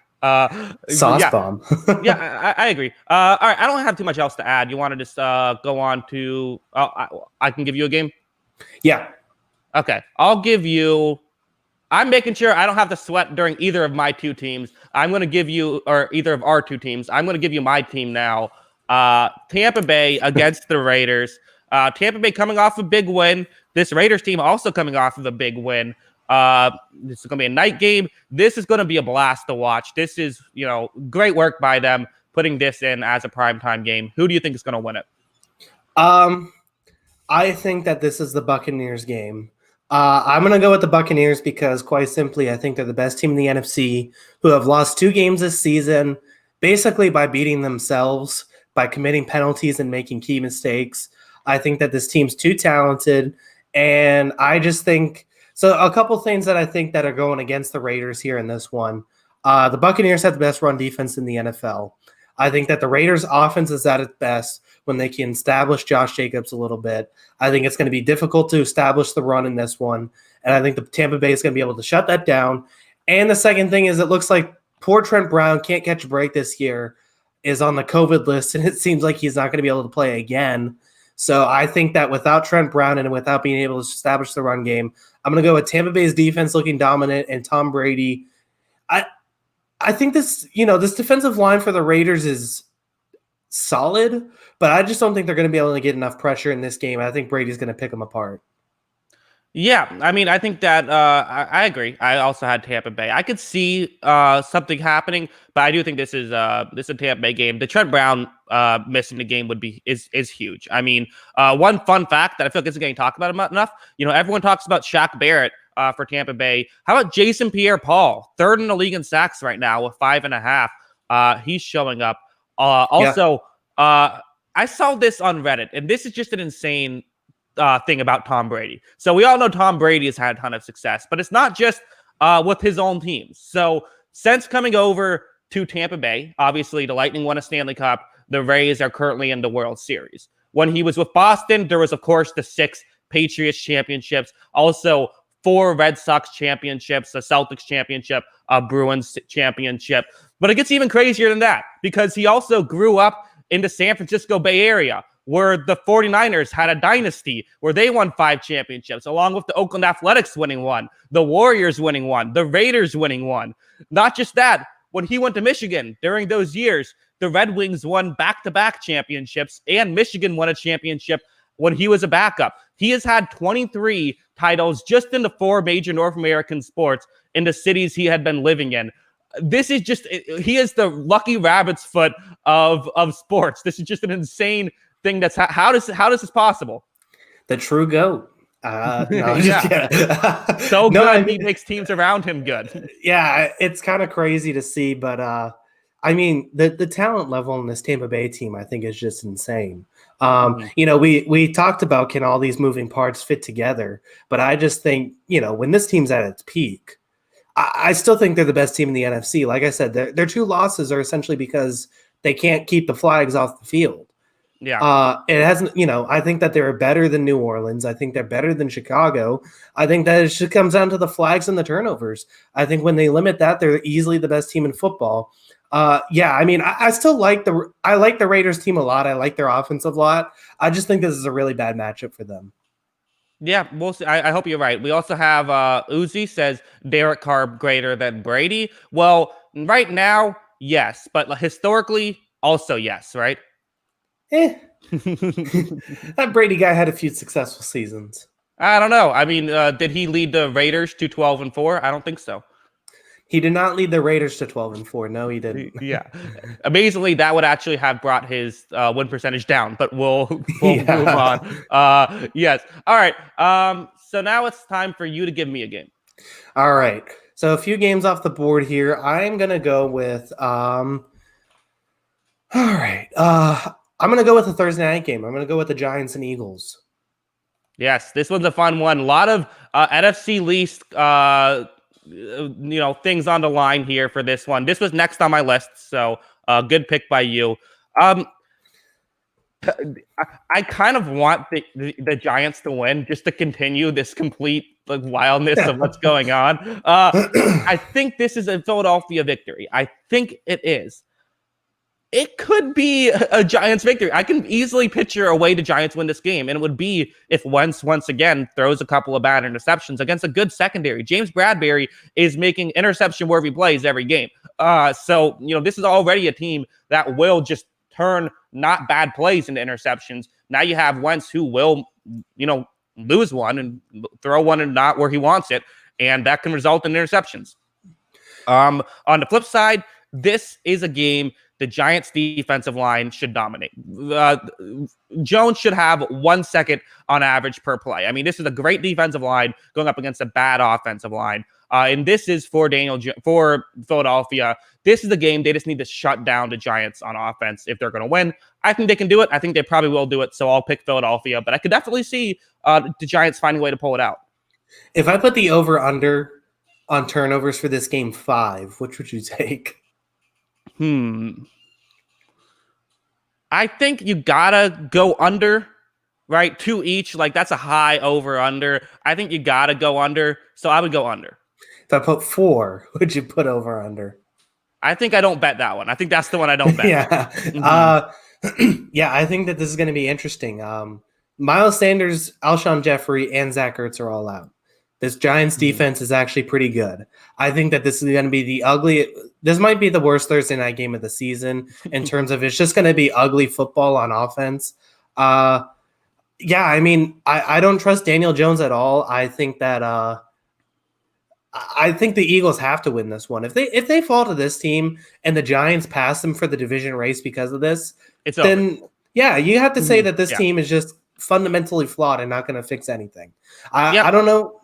Sauce bomb. Yeah, I agree. All right, I don't have too much else to add. You want to just go on to? I can give you a game. Yeah. Okay, I'll give you. I'm making sure I don't have to sweat during either of my two teams. I'm going to give you, or either of our two teams. I'm going to give you my team now. Tampa Bay against the Raiders. Tampa Bay coming off a big win. This Raiders team also coming off of a big win. This is going to be a night game. This is going to be a blast to watch. This is, great work by them putting this in as a primetime game. Who do you think is going to win it? I think that this is the Buccaneers game. I'm going to go with the Buccaneers because, quite simply, I think they're the best team in the NFC who have lost 2 games this season, basically by beating themselves, by committing penalties and making key mistakes. I think that this team's too talented, and I just think – so a couple things that I think that are going against the Raiders here in this one. The Buccaneers have the best run defense in the NFL. I think that the Raiders' offense is at its best when they can establish Josh Jacobs a little bit. I think it's going to be difficult to establish the run in this one, and I think the Tampa Bay is going to be able to shut that down. And the second thing is it looks like poor Trent Brown can't catch a break this year. is on the COVID list, and it seems like he's not going to be able to play again. So I think that without Trent Brown and without being able to establish the run game, I'm going to go with Tampa Bay's defense looking dominant and Tom Brady. I think this defensive line for the Raiders is solid, but I just don't think they're going to be able to get enough pressure in this game. I think Brady's going to pick them apart. Yeah, I mean, I think that I agree. I also had Tampa Bay. I could see something happening, but I do think this is a Tampa Bay game. The Trent Brown missing the game is huge. I mean, one fun fact that I feel like isn't getting talked about enough. Everyone talks about Shaq Barrett for Tampa Bay. How about Jason Pierre-Paul, third in the league in sacks right now with 5.5? He's showing up. Also, I saw this on Reddit, and this is just an insane thing about Tom Brady. So we all know Tom Brady has had a ton of success, but it's not just with his own teams. So since coming over to Tampa Bay, obviously the Lightning won a Stanley Cup. The Rays are currently in the World Series. When he was with Boston, there was, of course, the 6 Patriots championships, also 4 Red Sox championships, a Celtics championship, a Bruins championship. But it gets even crazier than that because he also grew up in the San Francisco Bay Area, where the 49ers had a dynasty where they won 5 championships, along with the Oakland Athletics winning 1, the Warriors winning 1, the Raiders winning 1. Not just that, when he went to Michigan during those years, the Red Wings won back-to-back championships, and Michigan won a championship when he was a backup. He has had 23 titles just in the 4 major North American sports in the cities he had been living in. This is just, he is the lucky rabbit's foot of sports. This is just an insane thing. That's how does this possible? The true GOAT. So good. He makes teams around him good. Yeah, it's kind of crazy to see, but I mean, the talent level in this Tampa Bay team, I think, is just insane. We talked about can all these moving parts fit together, but I just think, when this team's at its peak, I still think they're the best team in the NFC. Like I said, their 2 losses are essentially because they can't keep the flags off the field. Yeah. It hasn't, I think that they're better than New Orleans. I think they're better than Chicago. I think that it just comes down to the flags and the turnovers. I think when they limit that, they're easily the best team in football. I mean, I still like the Raiders team a lot. I like their offense a lot. I just think this is a really bad matchup for them. Yeah, we'll see. I hope you're right. We also have Uzi says Derek Carr greater than Brady. Well, right now, yes, but historically, also yes, right? That Brady guy had a few successful seasons. I don't know. I mean, did he lead the Raiders to 12-4? I don't think so. He did not lead the Raiders to 12-4. No, he didn't. Yeah. Amazingly, that would actually have brought his win percentage down, but we'll move on. Yes. All right. So now it's time for you to give me a game. All right. So a few games off the board here. I'm going to go with all right. I'm going to go with a Thursday night game. I'm going to go with the Giants and Eagles. Yes, this one's a fun one. A lot of NFC least things on the line here for this one. This was next on my list, so good pick by you. I kind of want the Giants to win just to continue this complete wildness of what's going on. I think this is a Philadelphia victory. I think it is. It could be a Giants victory. I can easily picture a way the Giants win this game, and it would be if Wentz once again throws a couple of bad interceptions against a good secondary. James Bradbury is making interception-worthy plays every game. So this is already a team that will just turn not bad plays into interceptions. Now you have Wentz who will, lose one and throw one and not where he wants it, and that can result in interceptions. On the flip side, this is a game the Giants' defensive line should dominate. Jones should have 1 second on average per play. I mean, this is a great defensive line going up against a bad offensive line. And this is for Philadelphia. This is the game they just need to shut down the Giants on offense if they're going to win. I think they can do it. I think they probably will do it. So I'll pick Philadelphia. But I could definitely see the Giants finding a way to pull it out. If I put the over-under on turnovers for this game 5, which would you take? I think you gotta go under, right? 2 each. That's a high over-under. I think you gotta go under. So I would go under. If I put 4, would you put over-under? I think I don't bet that one. I think that's the one I don't bet. Yeah. Yeah, I think that this is going to be interesting. Miles Sanders, Alshon Jeffrey, and Zach Ertz are all out. This Giants defense is actually pretty good. I think that this is going to be this might be the worst Thursday night game of the season in terms of it's just going to be ugly football on offense. Yeah, I mean, I don't trust Daniel Jones at all. I think that I think the Eagles have to win this one. If they fall to this team and the Giants pass them for the division race because of this, then yeah, you have to say that this team is just fundamentally flawed and not going to fix anything. I don't know.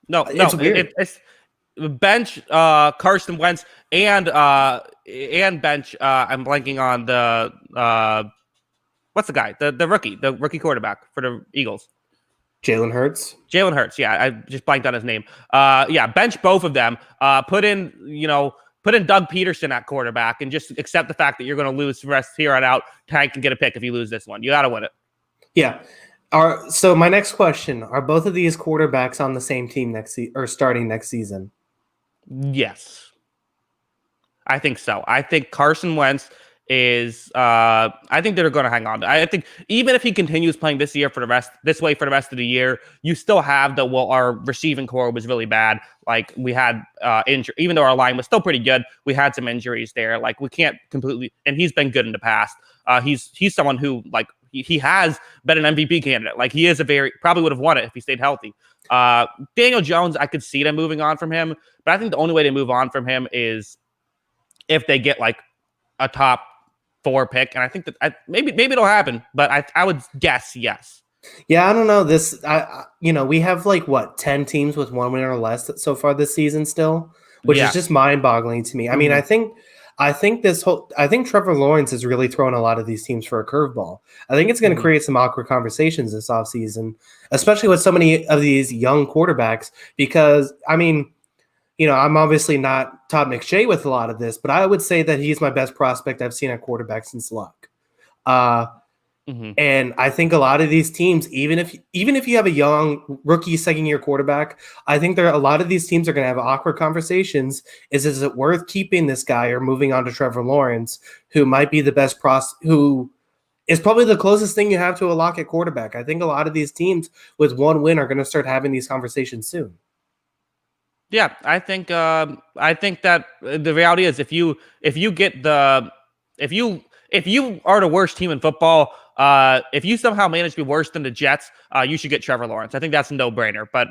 No, it's weird. It's bench Carson Wentz and bench. I'm blanking on the what's the guy? The rookie quarterback for the Eagles. Jalen Hurts. Yeah, I just blanked on his name. Yeah, bench both of them. Put in Doug Peterson at quarterback and just accept the fact that you're going to lose the rest here on out. Tank can get a pick if you lose this one. You got to win it. Yeah. So my next question, are both of these quarterbacks on the same team starting next season? Yes. I think so. I think Carson Wentz is I think they're going to hang on. I think even if he continues playing this year for the rest of the year, you still have our receiving core was really bad. Like we had injury, even though our line was still pretty good, we had some injuries there. Like we can't completely, and he's been good in the past. He's someone who like he has been an MVP candidate. Like he is probably would have won it if he stayed healthy. Daniel Jones, I could see them moving on from him, but I think the only way to move on from him is if they get like a top 4 pick, and I think that maybe it'll happen, but I would guess yes. Yeah, I don't know this. We have like 10 teams with 1 win or less so far this season still, which is just mind-boggling to me. I mean, I think Trevor Lawrence is really throwing a lot of these teams for a curveball. I think it's going to create some awkward conversations this offseason, especially with so many of these young quarterbacks. Because I mean, I'm obviously not Todd McShay with a lot of this, but I would say that he's my best prospect I've seen at quarterback since Luck. And I think a lot of these teams, even if you have a young rookie second-year quarterback, I think a lot of these teams are going to have awkward conversations. Is it worth keeping this guy or moving on to Trevor Lawrence, who might be the best who is probably the closest thing you have to a lock at quarterback? I think a lot of these teams with 1 win are going to start having these conversations soon. Yeah, I think that the reality is if you are the worst team in football, if you somehow manage to be worse than the Jets, you should get Trevor Lawrence. I think that's a no-brainer. But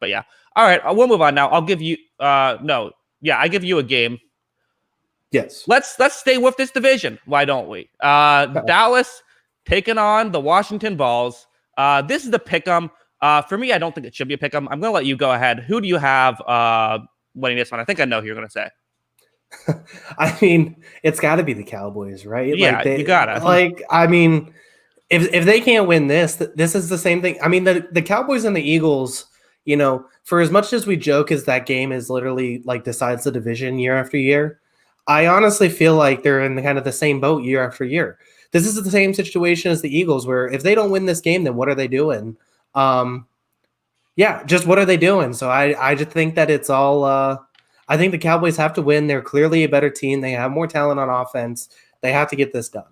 yeah. All right, we'll move on now. I'll give you I give you a game. Yes. Let's stay with this division. Why don't we? Dallas taking on the Washington Balls. This is the pick'em. For me, I don't think it should be a pick'em. I'm going to let you go ahead. Who do you have winning this one? I think I know who you're going to say. I mean, it's got to be the Cowboys, right? Yeah, you got to. I mean, if they can't win this is the same thing. I mean, the Cowboys and the Eagles, for as much as we joke as that game is literally like decides the division year after year, I honestly feel like they're in kind of the same boat year after year. This is the same situation as the Eagles, where if they don't win this game, then what are they doing? Just what are they doing? So I just think that it's all I think the Cowboys have to win. They're clearly a better team. They have more talent on offense. They have to get this done.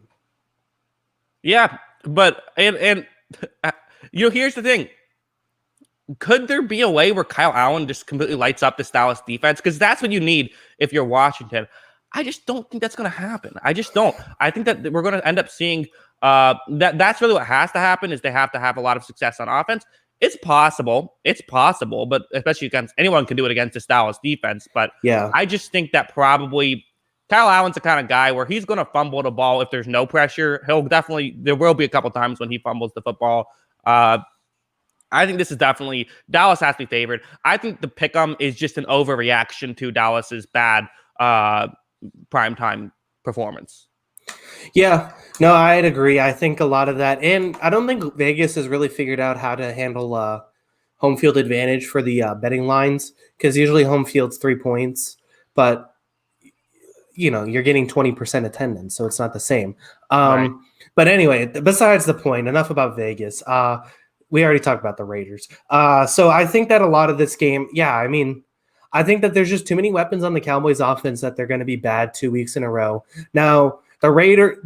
Yeah, but and here's the thing. Could there be a way where Kyle Allen just completely lights up this Dallas defense? Because that's what you need if you're Washington. I just don't think that's going to happen. I just don't. I think that we're going to end up seeing that's really what has to happen is they have to have a lot of success on offense. It's possible, but especially against anyone can do it against this Dallas defense. But yeah, I just think that probably Kyle Allen's the kind of guy where he's going to fumble the ball if there's no pressure. There will be a couple times when he fumbles the football. I think this is definitely Dallas has to be favored. I think the pick'em is just an overreaction to Dallas's bad primetime performance. Yeah, no, I'd agree. I think a lot of that, and I don't think Vegas has really figured out how to handle home field advantage for the betting lines, because usually home field's 3 points, but you're getting 20% attendance, so it's not the same. Right. But anyway, besides the point, enough about Vegas. We already talked about the Raiders. So I think that a lot of this game, I mean, I think that there's just too many weapons on the Cowboys offense that they're going to be bad 2 weeks in a row. Now, the Raiders.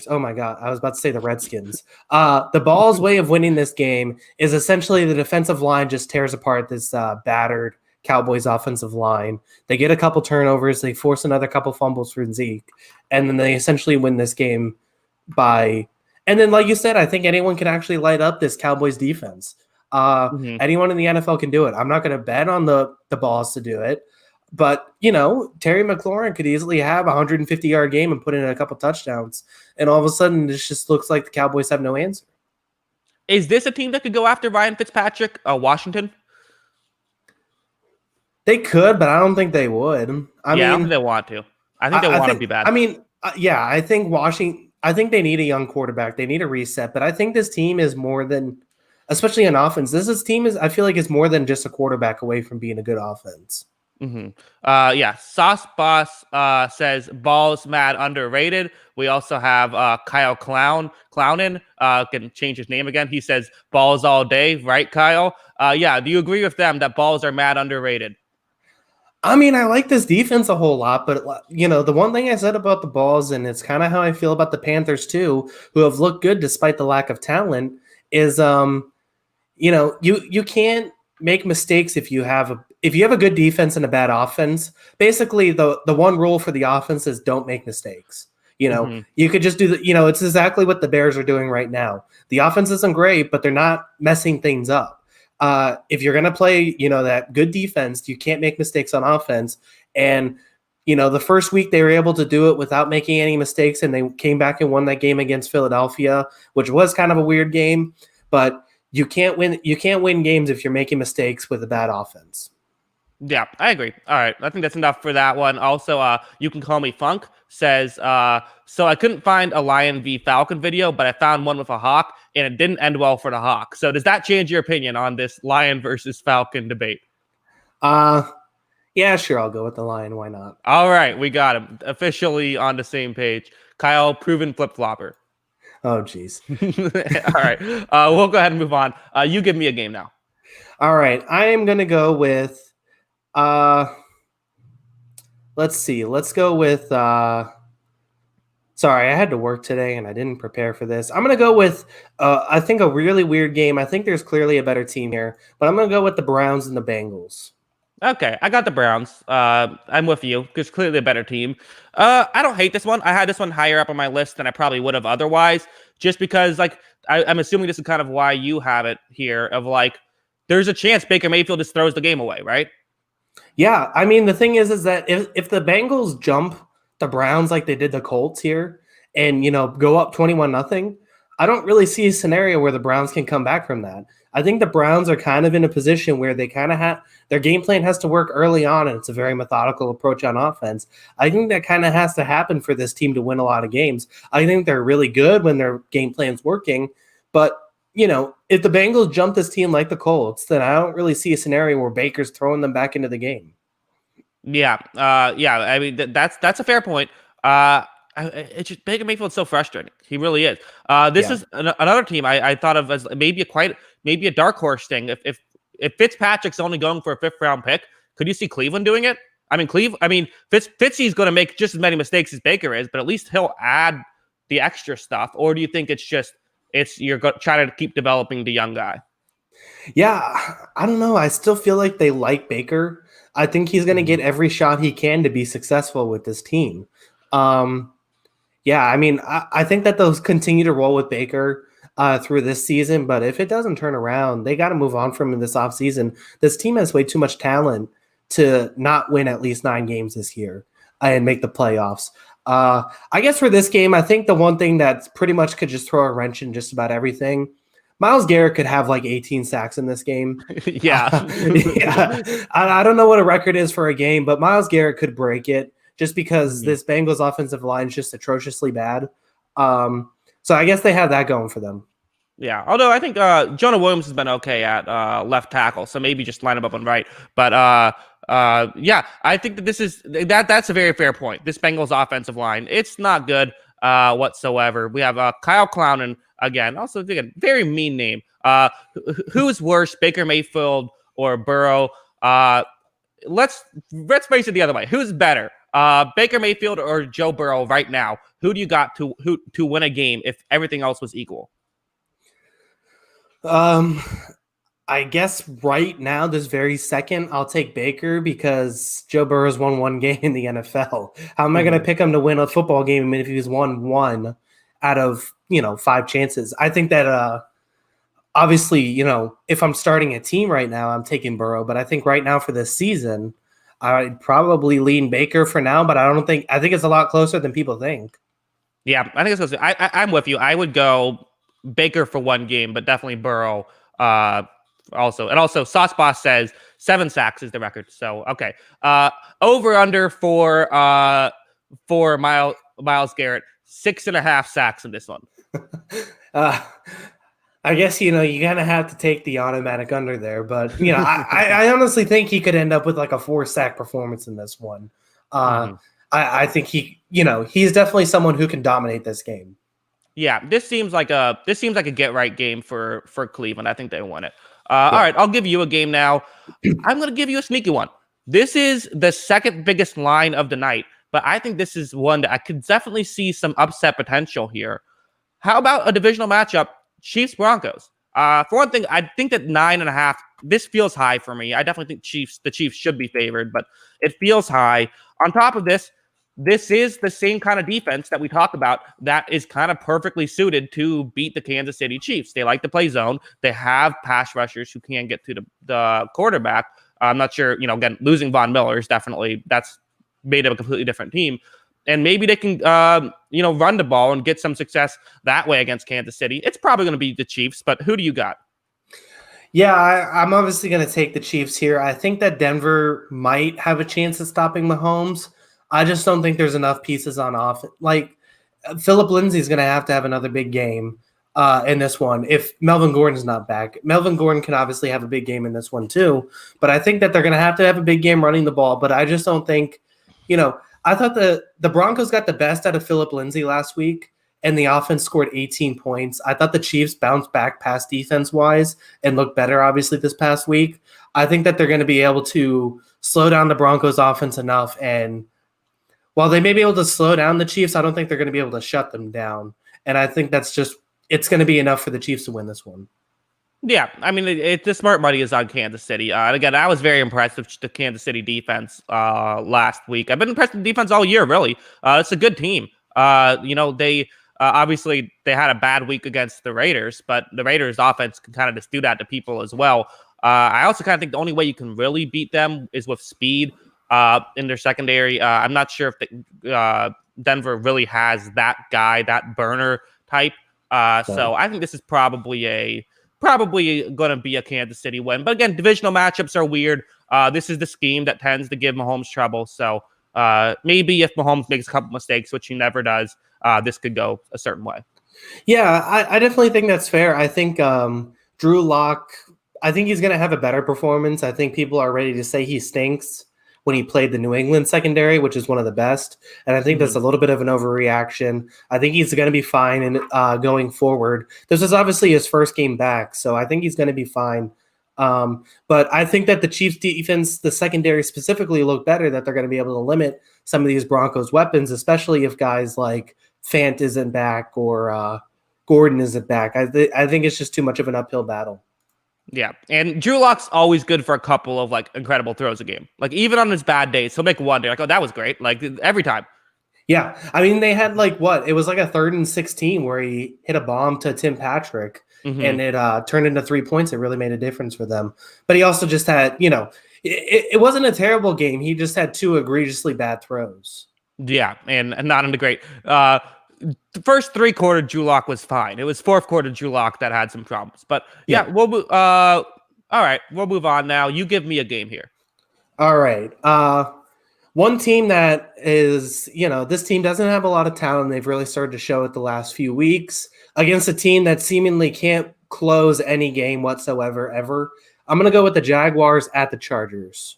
Oh my God. I was about to say the Redskins. The Balls' way of winning this game is essentially the defensive line just tears apart this battered Cowboys offensive line. They get a couple turnovers. They force another couple fumbles for Zeke. And then they essentially win this game by. And then, like you said, I think anyone can actually light up this Cowboys defense. Anyone in the NFL can do it. I'm not going to bet on the Balls to do it. But, Terry McLaurin could easily have a 150-yard game and put in a couple touchdowns. And all of a sudden, this just looks like the Cowboys have no answer. Is this a team that could go after Ryan Fitzpatrick, Washington? They could, but I don't think they would. I don't think they want to. I think they want to be bad. I think Washington – I think they need a young quarterback. They need a reset. But I think this team is more than – especially on offense. I feel like it's more than just a quarterback away from being a good offense. Sauce Boss says Balls mad underrated. We also have Kyle Clownin can change his name again. He says Balls all day, right, Kyle? Do you agree with them that Balls are mad underrated? I mean, I like this defense a whole lot, but the one thing I said about the Balls, and it's kind of how I feel about the Panthers too, who have looked good despite the lack of talent, is you can't make mistakes if you have a good defense and a bad offense. Basically, the one rule for the offense is don't make mistakes. You could just do it's exactly what the Bears are doing right now. The offense isn't great, but they're not messing things up. If you're going to play, that good defense, you can't make mistakes on offense. And, the first week they were able to do it without making any mistakes, and they came back and won that game against Philadelphia, which was kind of a weird game. But you can't win games if you're making mistakes with a bad offense. Yeah, I agree. All right. I think that's enough for that one. Also, You Can Call Me Funk says, so I couldn't find a Lion v Falcon video, but I found one with a Hawk, and it didn't end well for the Hawk. So does that change your opinion on this Lion versus Falcon debate? Yeah, sure. I'll go with the Lion. Why not? All right. We got him. Officially on the same page. Kyle, proven flip-flopper. Oh, geez. All right. We'll go ahead and move on. You give me a game now. All right. I am going to go with let's see. Let's go with sorry, I had to work today and I didn't prepare for this. I'm going to go with I think a really weird game. I think there's clearly a better team here, but I'm going to go with the Browns and the Bengals. Okay, I got the Browns. I'm with you because clearly a better team. I don't hate this one. I had this one higher up on my list than I probably would have otherwise, just because I'm assuming this is kind of why you have it here of there's a chance Baker Mayfield just throws the game away, right? Yeah, I mean, the thing is that if the Bengals jump the Browns like they did the Colts here and, go up 21-0, I don't really see a scenario where the Browns can come back from that. I think the Browns are kind of in a position where they kind of have their game plan has to work early on, and it's a very methodical approach on offense. I think that kind of has to happen for this team to win a lot of games. I think they're really good when their game plan's working, but if the Bengals jump this team like the Colts, then I don't really see a scenario where Baker's throwing them back into the game. Yeah. I mean, that's a fair point. It's just Baker Mayfield's so frustrating. He really is. This is another team I thought of as maybe a dark horse thing. If Fitzpatrick's only going for a 5th round pick, could you see Cleveland doing it? I mean, Fitzy's going to make just as many mistakes as Baker is, but at least he'll add the extra stuff. Or do you think you're trying to keep developing the young guy? Yeah, I don't know. I still feel like they like Baker. I think he's going to get every shot he can to be successful with this team. I mean, I think that they'll continue to roll with Baker through this season, but if it doesn't turn around, they got to move on from him this offseason. This team has way too much talent to not win at least 9 games this year and make the playoffs. I guess for this game, I think the one thing that pretty much could just throw a wrench in just about everything, Myles Garrett could have 18 sacks in this game. Yeah. I don't know what a record is for a game, but Myles Garrett could break it just because this Bengals offensive line is just atrociously bad. So I guess they have that going for them. Yeah, although I think Jonah Williams has been okay at left tackle, so maybe just line him up on right. But I think that that's a very fair point. This Bengals offensive line, it's not good whatsoever. We have Kyle Clownin again, also again, very mean name. Who's worse, Baker Mayfield or Burrow? let's face it the other way. Who's better, Baker Mayfield or Joe Burrow right now? Who do you got to win a game if everything else was equal? I guess right now, this very second, I'll take Baker because Joe Burrow's won one game in the NFL. How am I going to pick him to win a football game if he's won one out of 5 chances? I think that obviously, if I'm starting a team right now, I'm taking Burrow. But I think right now for this season, I'd probably lean Baker for now. But I think it's a lot closer than people think. Yeah, I think it's closer. I'm with you. I would go Baker for one game, but definitely Burrow. Also, Sauce Boss says 7 sacks is the record. So okay. Over under for Myles Garrett, 6.5 sacks in this one. I guess you kind of have to take the automatic under there, but I honestly think he could end up with like a 4-sack performance in this one. I think he's definitely someone who can dominate this game. Yeah, this seems like a get right game for Cleveland. I think they won it. All right, I'll give you a game now. I'm going to give you a sneaky one. This is the second biggest line of the night, but I think this is one that I could definitely see some upset potential here. How about a divisional matchup, Chiefs Broncos? For one thing, I think that 9.5. This feels high for me. I definitely think the Chiefs should be favored, but it feels high. On top of this is the same kind of defense that we talked about that is kind of perfectly suited to beat the Kansas City Chiefs. They like to play zone. They have pass rushers who can get to the quarterback. I'm not sure, again, losing Von Miller is that's made of a completely different team. And maybe they can, run the ball and get some success that way against Kansas City. It's probably going to be the Chiefs, but who do you got? Yeah, I'm obviously going to take the Chiefs here. I think that Denver might have a chance of stopping Mahomes. I just don't think there's enough pieces on off. Like Phillip Lindsay's going to have another big game in this one if Melvin Gordon's not back. Melvin Gordon can obviously have a big game in this one too, but I think that they're going to have a big game running the ball. But I just don't think, I thought the Broncos got the best out of Phillip Lindsay last week, and the offense scored 18 points. I thought the Chiefs bounced back past defense-wise and looked better, obviously, this past week. I think that they're going to be able to slow down the Broncos offense enough, and while they may be able to slow down the Chiefs, I don't think they're going to be able to shut them down. And I think it's going to be enough for the Chiefs to win this one. Yeah, I mean, the smart money is on Kansas City. Again, I was very impressed with the Kansas City defense last week. I've been impressed with the defense all year, really. It's a good team. They obviously they had a bad week against the Raiders, but the Raiders offense can kind of just do that to people as well. I also kind of think the only way you can really beat them is with speed in their secondary. I'm not sure if Denver really has that guy, that burner type. So I think this is probably going to be a Kansas City win. But again, divisional matchups are weird. This is the scheme that tends to give Mahomes trouble. So maybe if Mahomes makes a couple mistakes, which he never does, this could go a certain way. Yeah, I definitely think that's fair. I think Drew Lock, I think he's going to have a better performance. I think people are ready to say he stinks when he played the New England secondary, which is one of the best. And I think that's a little bit of an overreaction. I think he's going to be fine in, going forward. This is obviously his first game back, so I think he's going to be fine. But I think that the Chiefs defense, the secondary specifically, look better, that they're going to be able to limit some of these Broncos weapons, especially if guys like Fant isn't back or Gordon isn't back. I think it's just too much of an uphill battle. Yeah, and Drew Lock's always good for a couple of incredible throws a game. Like even on his bad days, he'll make one day. Like, oh, that was great. Like every time. Yeah, I mean they had It was like a 3rd and 16 where he hit a bomb to Tim Patrick, and it turned into 3 points. It really made a difference for them. But he also just had, it wasn't a terrible game. He just had 2 egregiously bad throws. Yeah, and not in the great. The first 3 quarter, Drew Lock was fine. It was 4th quarter, Drew Lock that had some problems. But yeah, we'll all right, we'll move on now. You give me a game here. All right. One team that is, this team doesn't have a lot of talent. They've really started to show it the last few weeks against a team that seemingly can't close any game whatsoever, ever. I'm going to go with the Jaguars at the Chargers.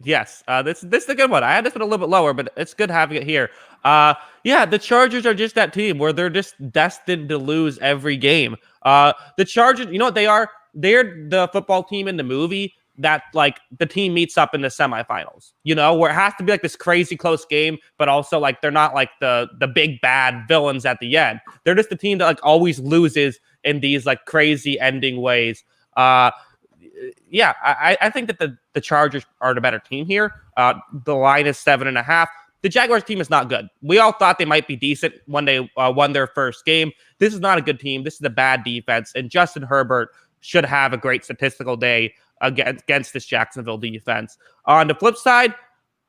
Yes, this is a good one. I had this one a little bit lower, but it's good having it here. Yeah, the Chargers are just that team where they're just destined to lose every game. The Chargers, you know what they are? They're the football team in the movie that like the team meets up in the semifinals, you know, where it has to be like this crazy close game, but also like they're not like the big bad villains at the end. They're just the team that like always loses in these like crazy ending ways. Yeah, I think that the Chargers are the better team here. The line is 7.5. The Jaguars team is not good. We all thought they might be decent when they won their first game. This is not a good team. This is a bad defense, and Justin Herbert should have a great statistical day against this Jacksonville defense. On the flip side,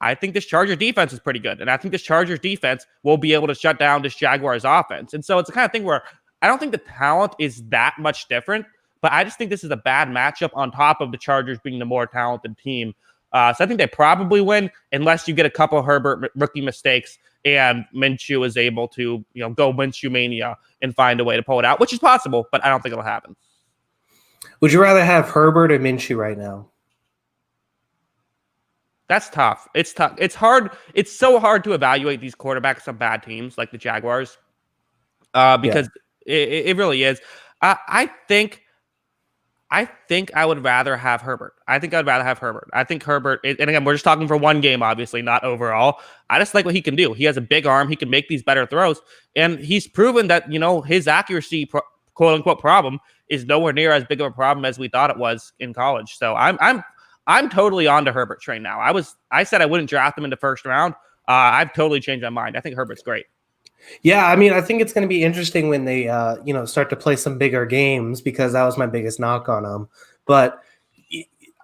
I think this Chargers defense is pretty good, and I think this Chargers defense will be able to shut down this Jaguars offense. And so it's the kind of thing where I don't think the talent is that much different, but I just think this is a bad matchup on top of the Chargers being the more talented team. So I think they probably win unless you get a couple of Herbert rookie mistakes and Minshew is able to, go Minshew mania and find a way to pull it out, which is possible, but I don't think it'll happen. Would you rather have Herbert or Minshew right now? That's tough. It's tough. It's hard. It's so hard to evaluate these quarterbacks on bad teams like the Jaguars because it really is. I think I would rather have Herbert. I think Herbert, and again, we're just talking for one game, obviously, not overall. I just like what he can do. He has a big arm. He can make these better throws. And he's proven that, his accuracy, quote unquote, problem is nowhere near as big of a problem as we thought it was in college. So I'm totally on to Herbert train now. I said I wouldn't draft him in the first round. I've totally changed my mind. I think Herbert's great. Yeah, I mean, I think it's going to be interesting when they, start to play some bigger games because that was my biggest knock on them. But,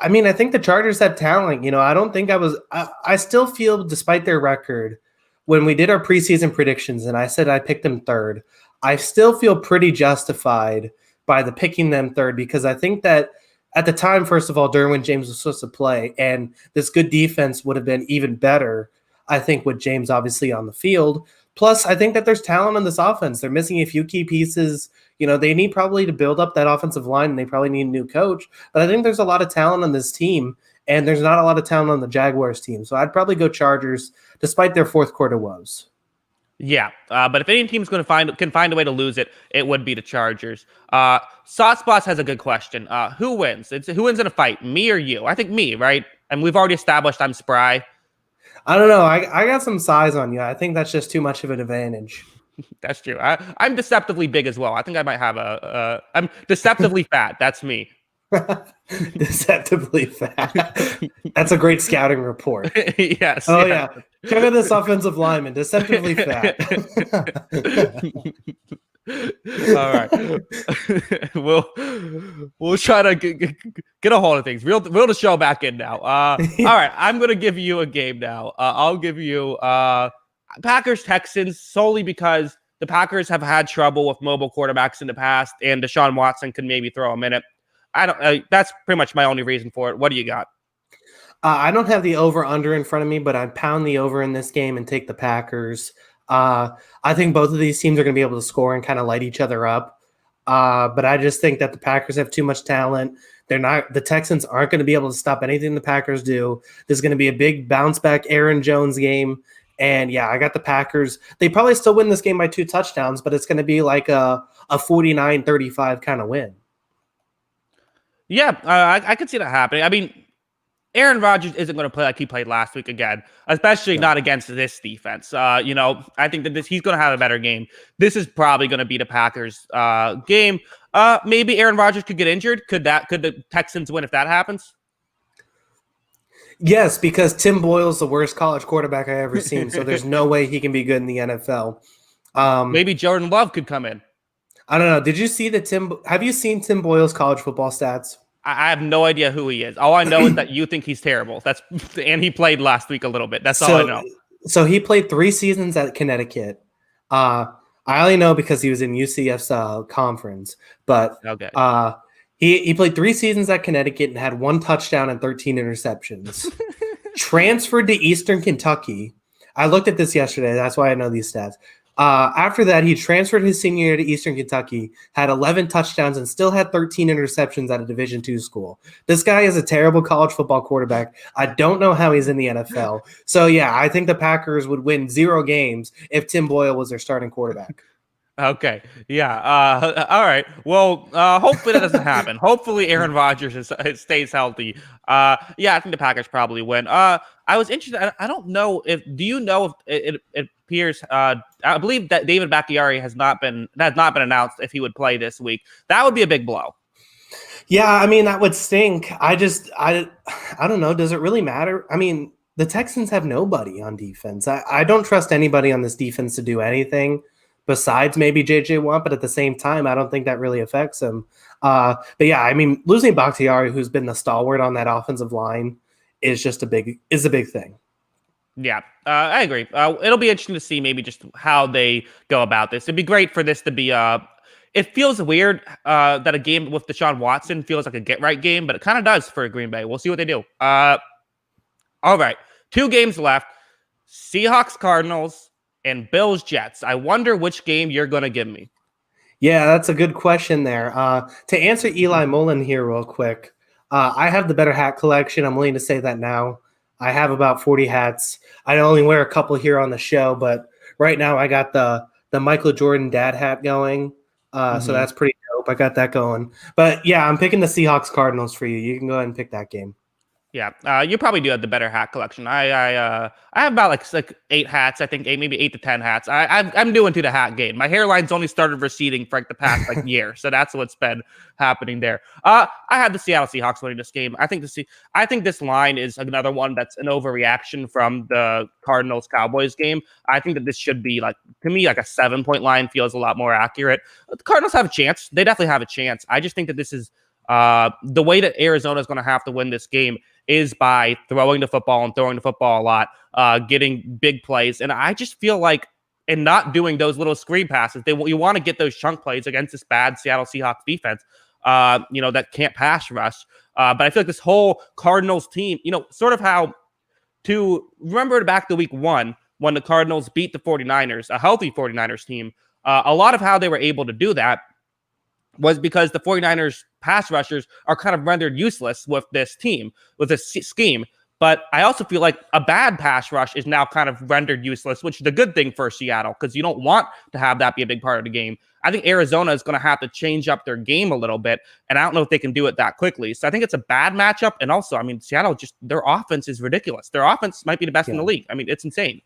I mean, I think the Chargers have talent. I don't think I still feel, despite their record, when we did our preseason predictions and I said I picked them third, I still feel pretty justified by the picking them third because I think that at the time, first of all, Derwin James was supposed to play, and this good defense would have been even better, I think, with James obviously on the field. Plus, I think that there's talent on this offense. They're missing a few key pieces. They need probably to build up that offensive line, and they probably need a new coach. But I think there's a lot of talent on this team, and there's not a lot of talent on the Jaguars team. So I'd probably go Chargers, despite their fourth quarter woes. Yeah, but if any team's going to can find a way to lose it, it would be the Chargers. Saucebots has a good question. Who wins? Who wins in a fight, me or you? I think me, right? And we've already established I'm spry. I don't know. I got some size on you. I think that's just too much of an advantage. That's true. I'm deceptively big as well. I think I might have I'm deceptively fat. That's me. Deceptively fat. That's a great scouting report. Yes. Oh, yeah. Check out this offensive lineman. Deceptively fat. All right. We'll try to get a hold of things. Reel the show back in now. All right. I'm going to give you a game now. I'll give you Packers Texans solely because the Packers have had trouble with mobile quarterbacks in the past, and Deshaun Watson can maybe throw a minute. That's pretty much my only reason for it. What do you got? I don't have the over-under in front of me, but I'd pound the over in this game and take the Packers. I think both of these teams are going to be able to score and kind of light each other up. But I just think that the Packers have too much talent. The Texans aren't going to be able to stop anything the Packers do. There's going to be a big bounce-back Aaron Jones game. And, yeah, I got the Packers. They probably still win this game by 2 touchdowns, but it's going to be like a 49-35 kind of win. Yeah, I could see that happening. I mean, Aaron Rodgers isn't going to play like he played last week again, especially not against this defense. I think that he's going to have a better game. This is probably going to be the Packers game. Maybe Aaron Rodgers could get injured. Could the Texans win if that happens? Yes, because Tim Boyle's the worst college quarterback I ever seen, so there's no way he can be good in the NFL. Maybe Jordan Love could come in. I don't know. Did you see have you seen Tim Boyle's college football stats? I have no idea who he is. All I know is that you think he's terrible. And he played last week a little bit. That's all I know. So he played 3 seasons at Connecticut. I only know because he was in UCF's conference. But okay. He played 3 seasons at Connecticut and had 1 touchdown and 13 interceptions. Transferred to Eastern Kentucky. I looked at this yesterday. That's why I know these stats. After that, he transferred his senior year to Eastern Kentucky, had 11 touchdowns, and still had 13 interceptions at a Division II school. This guy is a terrible college football quarterback. I don't know how he's in the NFL. So, yeah, I think the Packers would win 0 games if Tim Boyle was their starting quarterback. Okay. Yeah. All right. Well, hopefully that doesn't happen. Hopefully Aaron Rodgers stays healthy. Yeah, I think the Packers probably win. I was interested. I don't know if. Do you know if it appears? I believe that David Bakhtiari has not been announced if he would play this week. That would be a big blow. Yeah, I mean that would stink. I don't know. Does it really matter? I mean, the Texans have nobody on defense. I don't trust anybody on this defense to do anything besides maybe JJ Watt, but at the same time, I don't think that really affects him. But yeah, I mean, losing Bakhtiari, who's been the stalwart on that offensive line, is just a big thing. Yeah, I agree. It'll be interesting to see maybe just how they go about this. It'd be great for this to be it feels weird that a game with Deshaun Watson feels like a get-right game, but it kind of does for Green Bay. We'll see what they do. All right, 2 games left. Seahawks, Cardinals, and Bills, Jets. I wonder which game you're going to give me. Yeah, that's a good question there. To answer Eli Mullen here real quick, I have the better hat collection. I'm willing to say that now. I have about 40 hats. I only wear a couple here on the show, but right now I got the Michael Jordan dad hat going. So that's pretty dope. I got that going. But yeah, I'm picking the Seahawks Cardinals for you. You can go ahead and pick that game. Yeah, you probably do have the better hat collection. I have about like 8 hats. I think maybe 8 to 10 hats. I'm doing to the hat game. My hairline's only started receding for like the past year, so that's what's been happening there. I have the Seattle Seahawks winning this game. I think this line is another one that's an overreaction from the Cardinals Cowboys game. I think that this should be to me like a 7-point line feels a lot more accurate. The Cardinals have a chance. They definitely have a chance. I just think that this is the way that Arizona is going to have to win this game is by throwing the football a lot, getting big plays. And I just feel like in not doing those little screen passes, you want to get those chunk plays against this bad Seattle Seahawks defense, that can't pass rush. But I feel like this whole Cardinals team, sort of how to remember back to week 1 when the Cardinals beat the 49ers, a healthy 49ers team, a lot of how they were able to do that was because the 49ers pass rushers are kind of rendered useless with this team, with this scheme. But I also feel like a bad pass rush is now kind of rendered useless, which is a good thing for Seattle because you don't want to have that be a big part of the game. I think Arizona is going to have to change up their game a little bit, and I don't know if they can do it that quickly. So I think it's a bad matchup. And also, I mean, Seattle their offense is ridiculous. Their offense might be the best in the league. I mean, it's insane.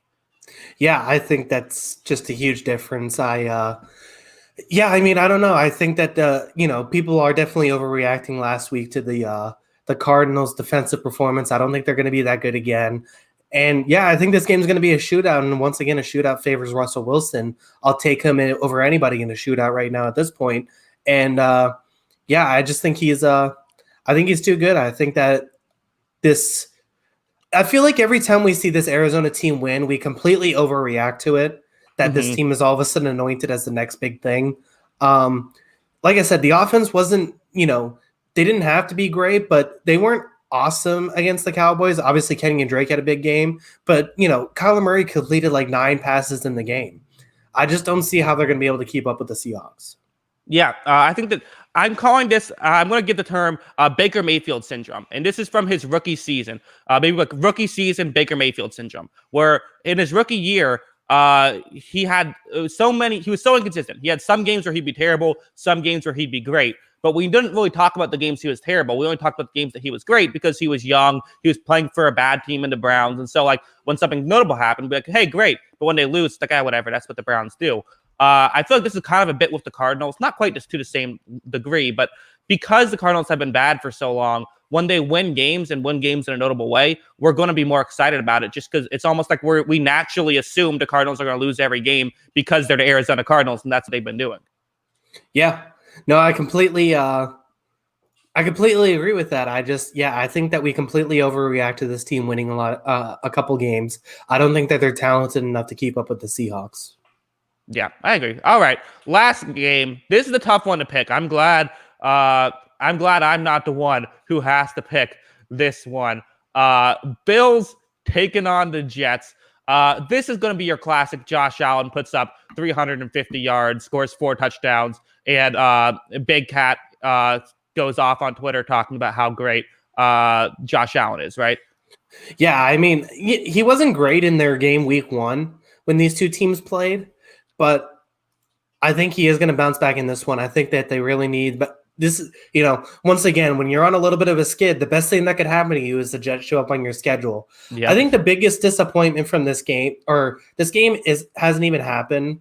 Yeah, I think that's just a huge difference. Yeah, I mean, I don't know. I think that people are definitely overreacting last week to the Cardinals' defensive performance. I don't think they're going to be that good again. And yeah, I think this game is going to be a shootout. And once again, a shootout favors Russell Wilson. I'll take him over anybody in a shootout right now at this point. And yeah, I just think he's too good. I think that I feel like every time we see this Arizona team win, we completely overreact to it. That this team is all of a sudden anointed as the next big thing. Like I said, the offense wasn't, they didn't have to be great, but they weren't awesome against the Cowboys. Obviously, Kenny and Drake had a big game, but, Kyler Murray completed 9 passes in the game. I just don't see how they're going to be able to keep up with the Seahawks. Yeah, I think that I'm calling this, I'm going to give the term Baker Mayfield syndrome. And this is from his rookie season, maybe like rookie season Baker Mayfield syndrome, where in his rookie year, he was so inconsistent. He had some games where he'd be terrible, some games where he'd be great. But we didn't really talk about the games he was terrible. We only talked about the games that he was great because he was young. He was playing for a bad team in the Browns. And so, when something notable happened, we'd be like, hey, great. But when they lose, it's like, whatever. That's what the Browns do. I feel like this is kind of a bit with the Cardinals. Not quite just to the same degree, but because the Cardinals have been bad for so long, when they win games and win games in a notable way, we're going to be more excited about it just because it's almost like we naturally assume the Cardinals are going to lose every game because they're the Arizona Cardinals, and that's what they've been doing. Yeah. No, I completely agree with that. I think that we completely overreact to this team winning a couple games. I don't think that they're talented enough to keep up with the Seahawks. Yeah, I agree. All right. Last game. This is the tough one to pick. I'm glad I'm not the one who has to pick this one. Bills taking on the Jets. This is going to be your classic. Josh Allen puts up 350 yards, scores 4 touchdowns, and Big Cat goes off on Twitter talking about how great Josh Allen is, right? Yeah, I mean, he wasn't great in their game week 1 when these two teams played, but I think he is going to bounce back in this one. I think that they really need, but this is, once again, when you're on a little bit of a skid, the best thing that could happen to you is the Jets show up on your schedule. Yep. I think the biggest disappointment from this game, or this game hasn't even happened.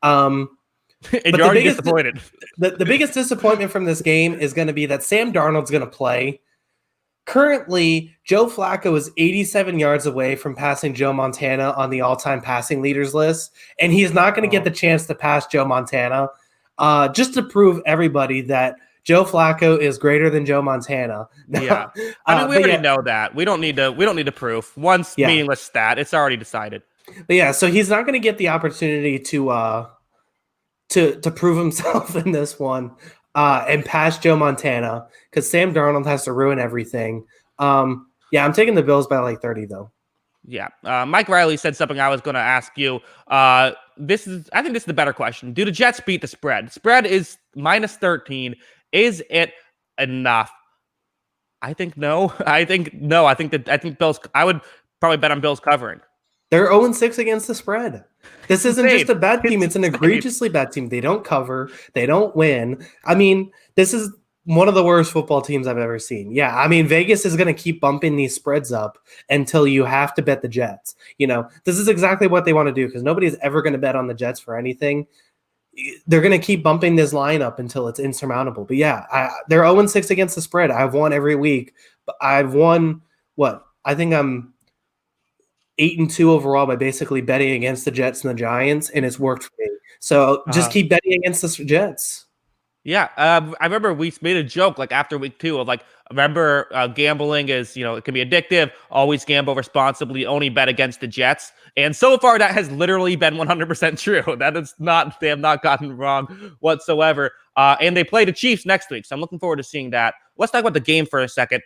And you're already disappointed. The biggest disappointment from this game is going to be that Sam Darnold's going to play. Currently, Joe Flacco is 87 yards away from passing Joe Montana on the all-time passing leaders list, and he's not going to get the chance to pass Joe Montana, just to prove everybody that Joe Flacco is greater than Joe Montana. Yeah, I mean, we already know that. We don't need to prove. Once meaningless stat, it's already decided. But yeah, so he's not going to get the opportunity to prove himself in this one. And pass Joe Montana because Sam Darnold has to ruin everything. I'm taking the Bills by like 30 though. Yeah, Mike Riley said something I was going to ask you. I think this is the better question. Do the Jets beat the spread? The spread is -13. Is it enough? I think no. I think Bills. I would probably bet on Bills covering. They're 0-6 against the spread. This isn't just a bad team. It's an egregiously bad team. They don't cover. They don't win. I mean, this is one of the worst football teams I've ever seen. Yeah, I mean, Vegas is going to keep bumping these spreads up until you have to bet the Jets. This is exactly what they want to do because nobody's ever going to bet on the Jets for anything. They're going to keep bumping this line up until it's insurmountable. But yeah, they're 0-6 against the spread. I've won every week. But I've won what? I think I'm 8-2 overall by basically betting against the Jets and the Giants, and it's worked for me. So just keep betting against the Jets. Yeah, I remember we made a joke like after week 2 of like, remember gambling is, it can be addictive. Always gamble responsibly. Only bet against the Jets. And so far, that has literally been 100% true. They have not gotten wrong whatsoever. And they play the Chiefs next week, so I'm looking forward to seeing that. Let's talk about the game for a second.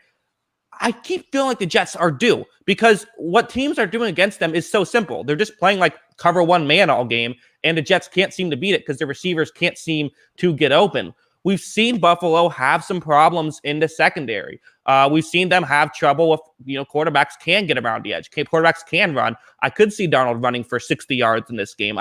I keep feeling like the Jets are due because what teams are doing against them is so simple. They're just playing like cover one man all game, and the Jets can't seem to beat it because the receivers can't seem to get open. We've seen Buffalo have some problems in the secondary. We've seen them have trouble with, quarterbacks can get around the edge. Quarterbacks can run. I could see Darnold running for 60 yards in this game.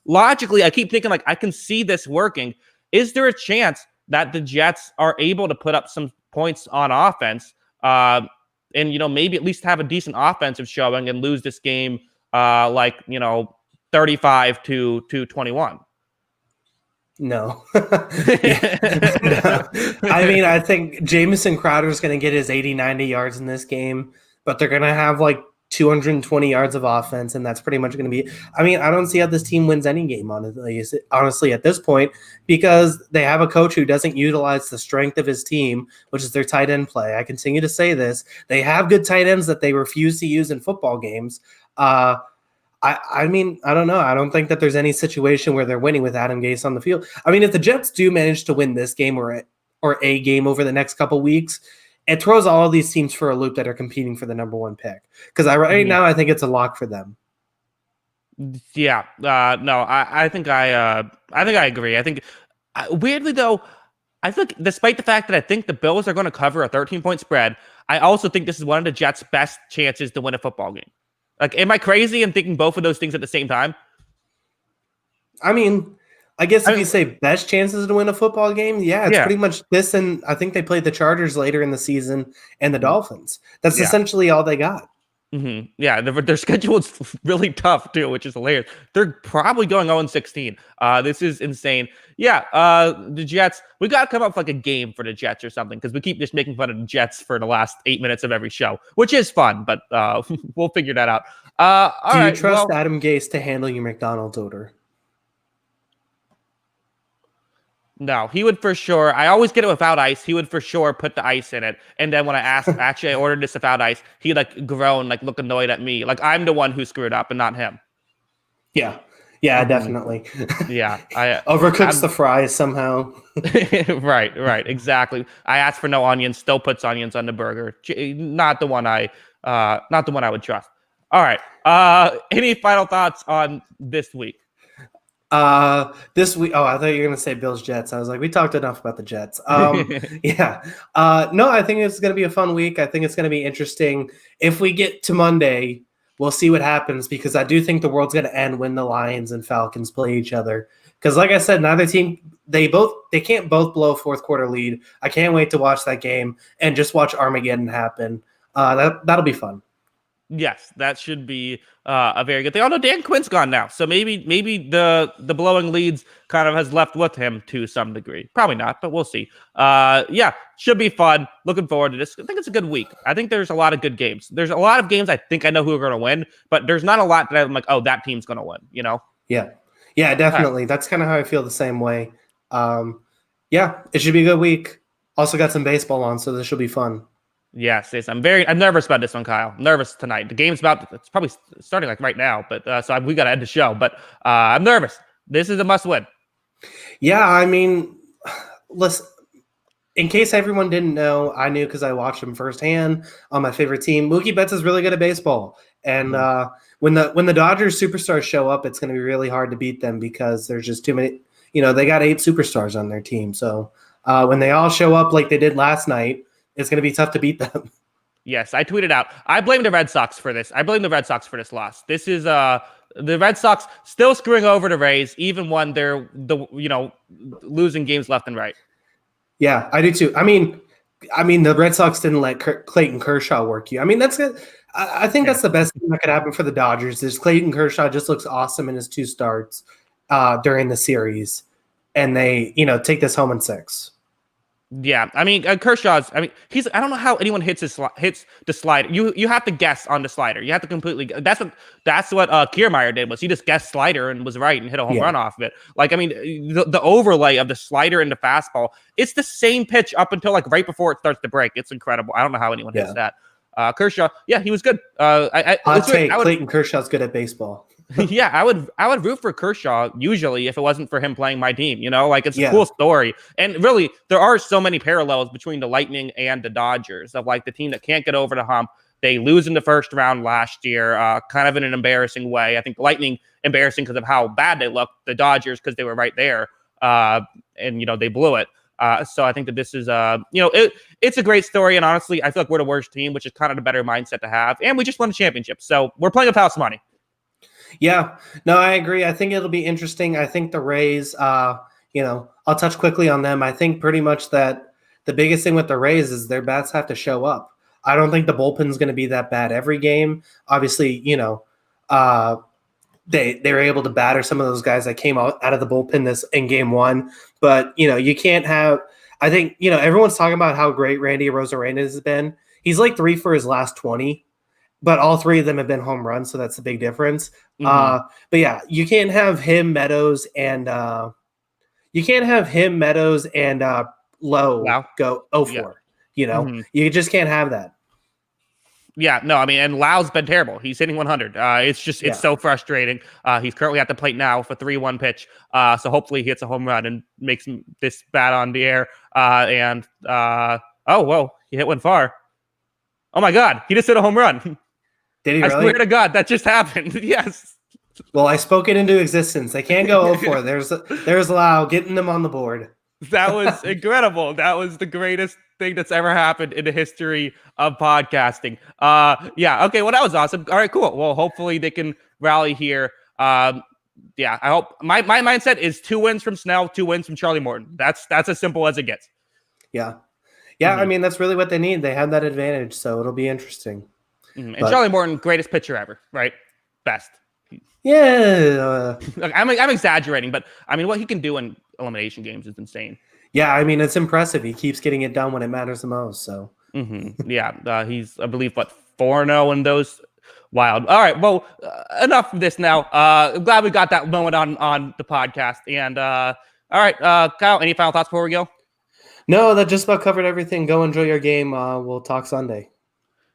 Logically, I keep thinking like I can see this working. Is there a chance that the Jets are able to put up some points on offense and maybe at least have a decent offensive showing and lose this game 35-21? No. No. I mean, I think Jamison Crowder is going to get his 80-90 yards in this game, but they're going to have like 220 yards of offense, and that's pretty much going to be. I mean, I don't see how this team wins any game, honestly, at this point, because they have a coach who doesn't utilize the strength of his team, which is their tight end play. I continue to say this. They have good tight ends that they refuse to use in football games. I mean, I don't know. I don't think that there's any situation where they're winning with Adam Gase on the field. I mean, if the Jets do manage to win this game or a game over the next couple weeks, it throws all of these teams for a loop that are competing for the number 1 pick. Because right now, I think it's a lock for them. Yeah, no, I think I agree. I think weirdly though, I think despite the fact that I think the Bills are going to cover a 13-point spread, I also think this is one of the Jets' best chances to win a football game. Like, am I crazy in thinking both of those things at the same time? I mean, I guess if you say best chances to win a football game, it's pretty much this, and I think they played the Chargers later in the season and the Dolphins. That's essentially all they got. Mm-hmm. Yeah, their schedule is really tough too, which is hilarious. They're probably going 0-16. This is insane. Yeah, the Jets. We got to come up with like a game for the Jets or something because we keep just making fun of the Jets for the last 8 minutes of every show, which is fun, but we'll figure that out. Do you trust Adam Gase to handle your McDonald's order? No, he would for sure. I always get it without ice. He would for sure put the ice in it. And then when I asked, actually, I ordered this without ice, he like groan, like look annoyed at me. Like I'm the one who screwed up and not him. Yeah. Yeah, definitely. Yeah. I overcooks the fries somehow. Right. Exactly. I asked for no onions, still puts onions on the burger. Not the one I would trust. All right. Any final thoughts on this week? This week, I thought you were gonna say Bills Jets. I was like, we talked enough about the Jets. Yeah. No, I think it's gonna be a fun week. I think it's gonna be interesting. If we get to Monday, we'll see what happens because I do think the world's going to end when the Lions and Falcons play each other. Because, like I said, neither team they can't both blow a fourth quarter lead. I can't wait to watch that game and just watch Armageddon happen. That'll be fun. Yes, that should be a very good thing. Oh no, Dan Quinn's gone now, so maybe the blowing leads kind of has left with him to some degree. Probably not, but we'll see. Yeah, should be fun. Looking forward to this. I think it's a good week. I think there's a lot of good games. There's a lot of games I think I know who are going to win, but there's not a lot that I'm like, oh, that team's going to win. You know? Yeah, definitely. Right. That's kind of how I feel the same way. Yeah, it should be a good week. Also got some baseball on, so this should be fun. Yes, I'm nervous about this one, Kyle. I'm nervous tonight. The game's it's probably starting like right now, but so we got to end the show. But I'm nervous. This is a must-win. Yeah, I mean, listen. In case everyone didn't know, I knew because I watched him firsthand on my favorite team. Mookie Betts is really good at baseball, and when the Dodgers superstars show up, it's going to be really hard to beat them because there's just too many. You know, they got 8 superstars on their team, so when they all show up like they did last night, it's going to be tough to beat them. Yes, I tweeted out. I blame the Red Sox for this. I blame the Red Sox for this loss. This is the Red Sox still screwing over the Rays, even when they're losing games left and right. Yeah, I do too. I mean, the Red Sox didn't let Clayton Kershaw work you. I mean, that's good. I think that's the best thing that could happen for the Dodgers. Is Clayton Kershaw just looks awesome in his 2 starts during the series, and they take this home in 6. Yeah, I mean Kershaw's. I mean I don't know how anyone hits the slider. You have to guess on the slider. You have to completely. That's what Kiermaier did. Was he just guessed slider and was right and hit a home run off of it? Like I mean the overlay of the slider and the fastball. It's the same pitch up until like right before it starts to break. It's incredible. I don't know how anyone hits that. Kershaw, yeah, he was good. I'd say Clayton Kershaw's good at baseball. Yeah, I would root for Kershaw usually if it wasn't for him playing my team. Like it's a cool story. And really, there are so many parallels between the Lightning and the Dodgers of like the team that can't get over the hump. They lose in the first round last year, kind of in an embarrassing way. I think the Lightning embarrassing because of how bad they looked. The Dodgers because they were right there, and they blew it. So I think that this is it's a great story. And honestly, I feel like we're the worst team, which is kind of the better mindset to have. And we just won a championship, so we're playing with house money. Yeah, no, I agree. I think it'll be interesting. I think the Rays, I'll touch quickly on them. I think pretty much that the biggest thing with the Rays is their bats have to show up. I don't think the bullpen's going to be that bad every game. Obviously, they're able to batter some of those guys that came out of the bullpen in game 1. But, you can't have – I think, everyone's talking about how great Randy Arozarena has been. He's like 3 for his last 20. But all 3 of them have been home runs, so that's the big difference. But yeah, you can't have him, Meadows, and Lowe go 0-4. Yeah. You just can't have that. Yeah, no, I mean, and Lau's been terrible. He's hitting 100. It's so frustrating. He's currently at the plate now with a 3-1 pitch. So hopefully he hits a home run and makes this bat on the air. Oh, whoa, he hit one far. Oh my God, he just hit a home run. Did he really? I swear to God, that just happened. Yes. Well, I spoke it into existence. They can't go 0-4. There's Lau getting them on the board. That was incredible. That was the greatest thing that's ever happened in the history of podcasting. Yeah. Okay. Well, that was awesome. All right. Cool. Well, hopefully they can rally here. Yeah. I hope my mindset is 2 wins from Snell, 2 wins from Charlie Morton. That's as simple as it gets. Yeah. Yeah. I mean, that's really what they need. They have that advantage, so it'll be interesting. And Charlie Morton, greatest pitcher ever, right? Best. Yeah. I'm exaggerating, but I mean, what he can do in elimination games is insane. Yeah, I mean, it's impressive. He keeps getting it done when it matters the most. So. Yeah, he's, I believe, 4-0 in those. Wild. All right, well, enough of this now. I'm glad we got that moment on the podcast. And all right, Kyle, any final thoughts before we go? No, that just about covered everything. Go enjoy your game. We'll talk Sunday.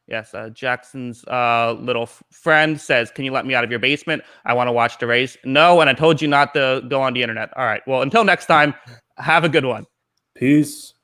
Yes, Jackson's little friend says, can you let me out of your basement? I want to watch the race. No, and I told you not to go on the internet. All right, well, until next time, have a good one. Peace.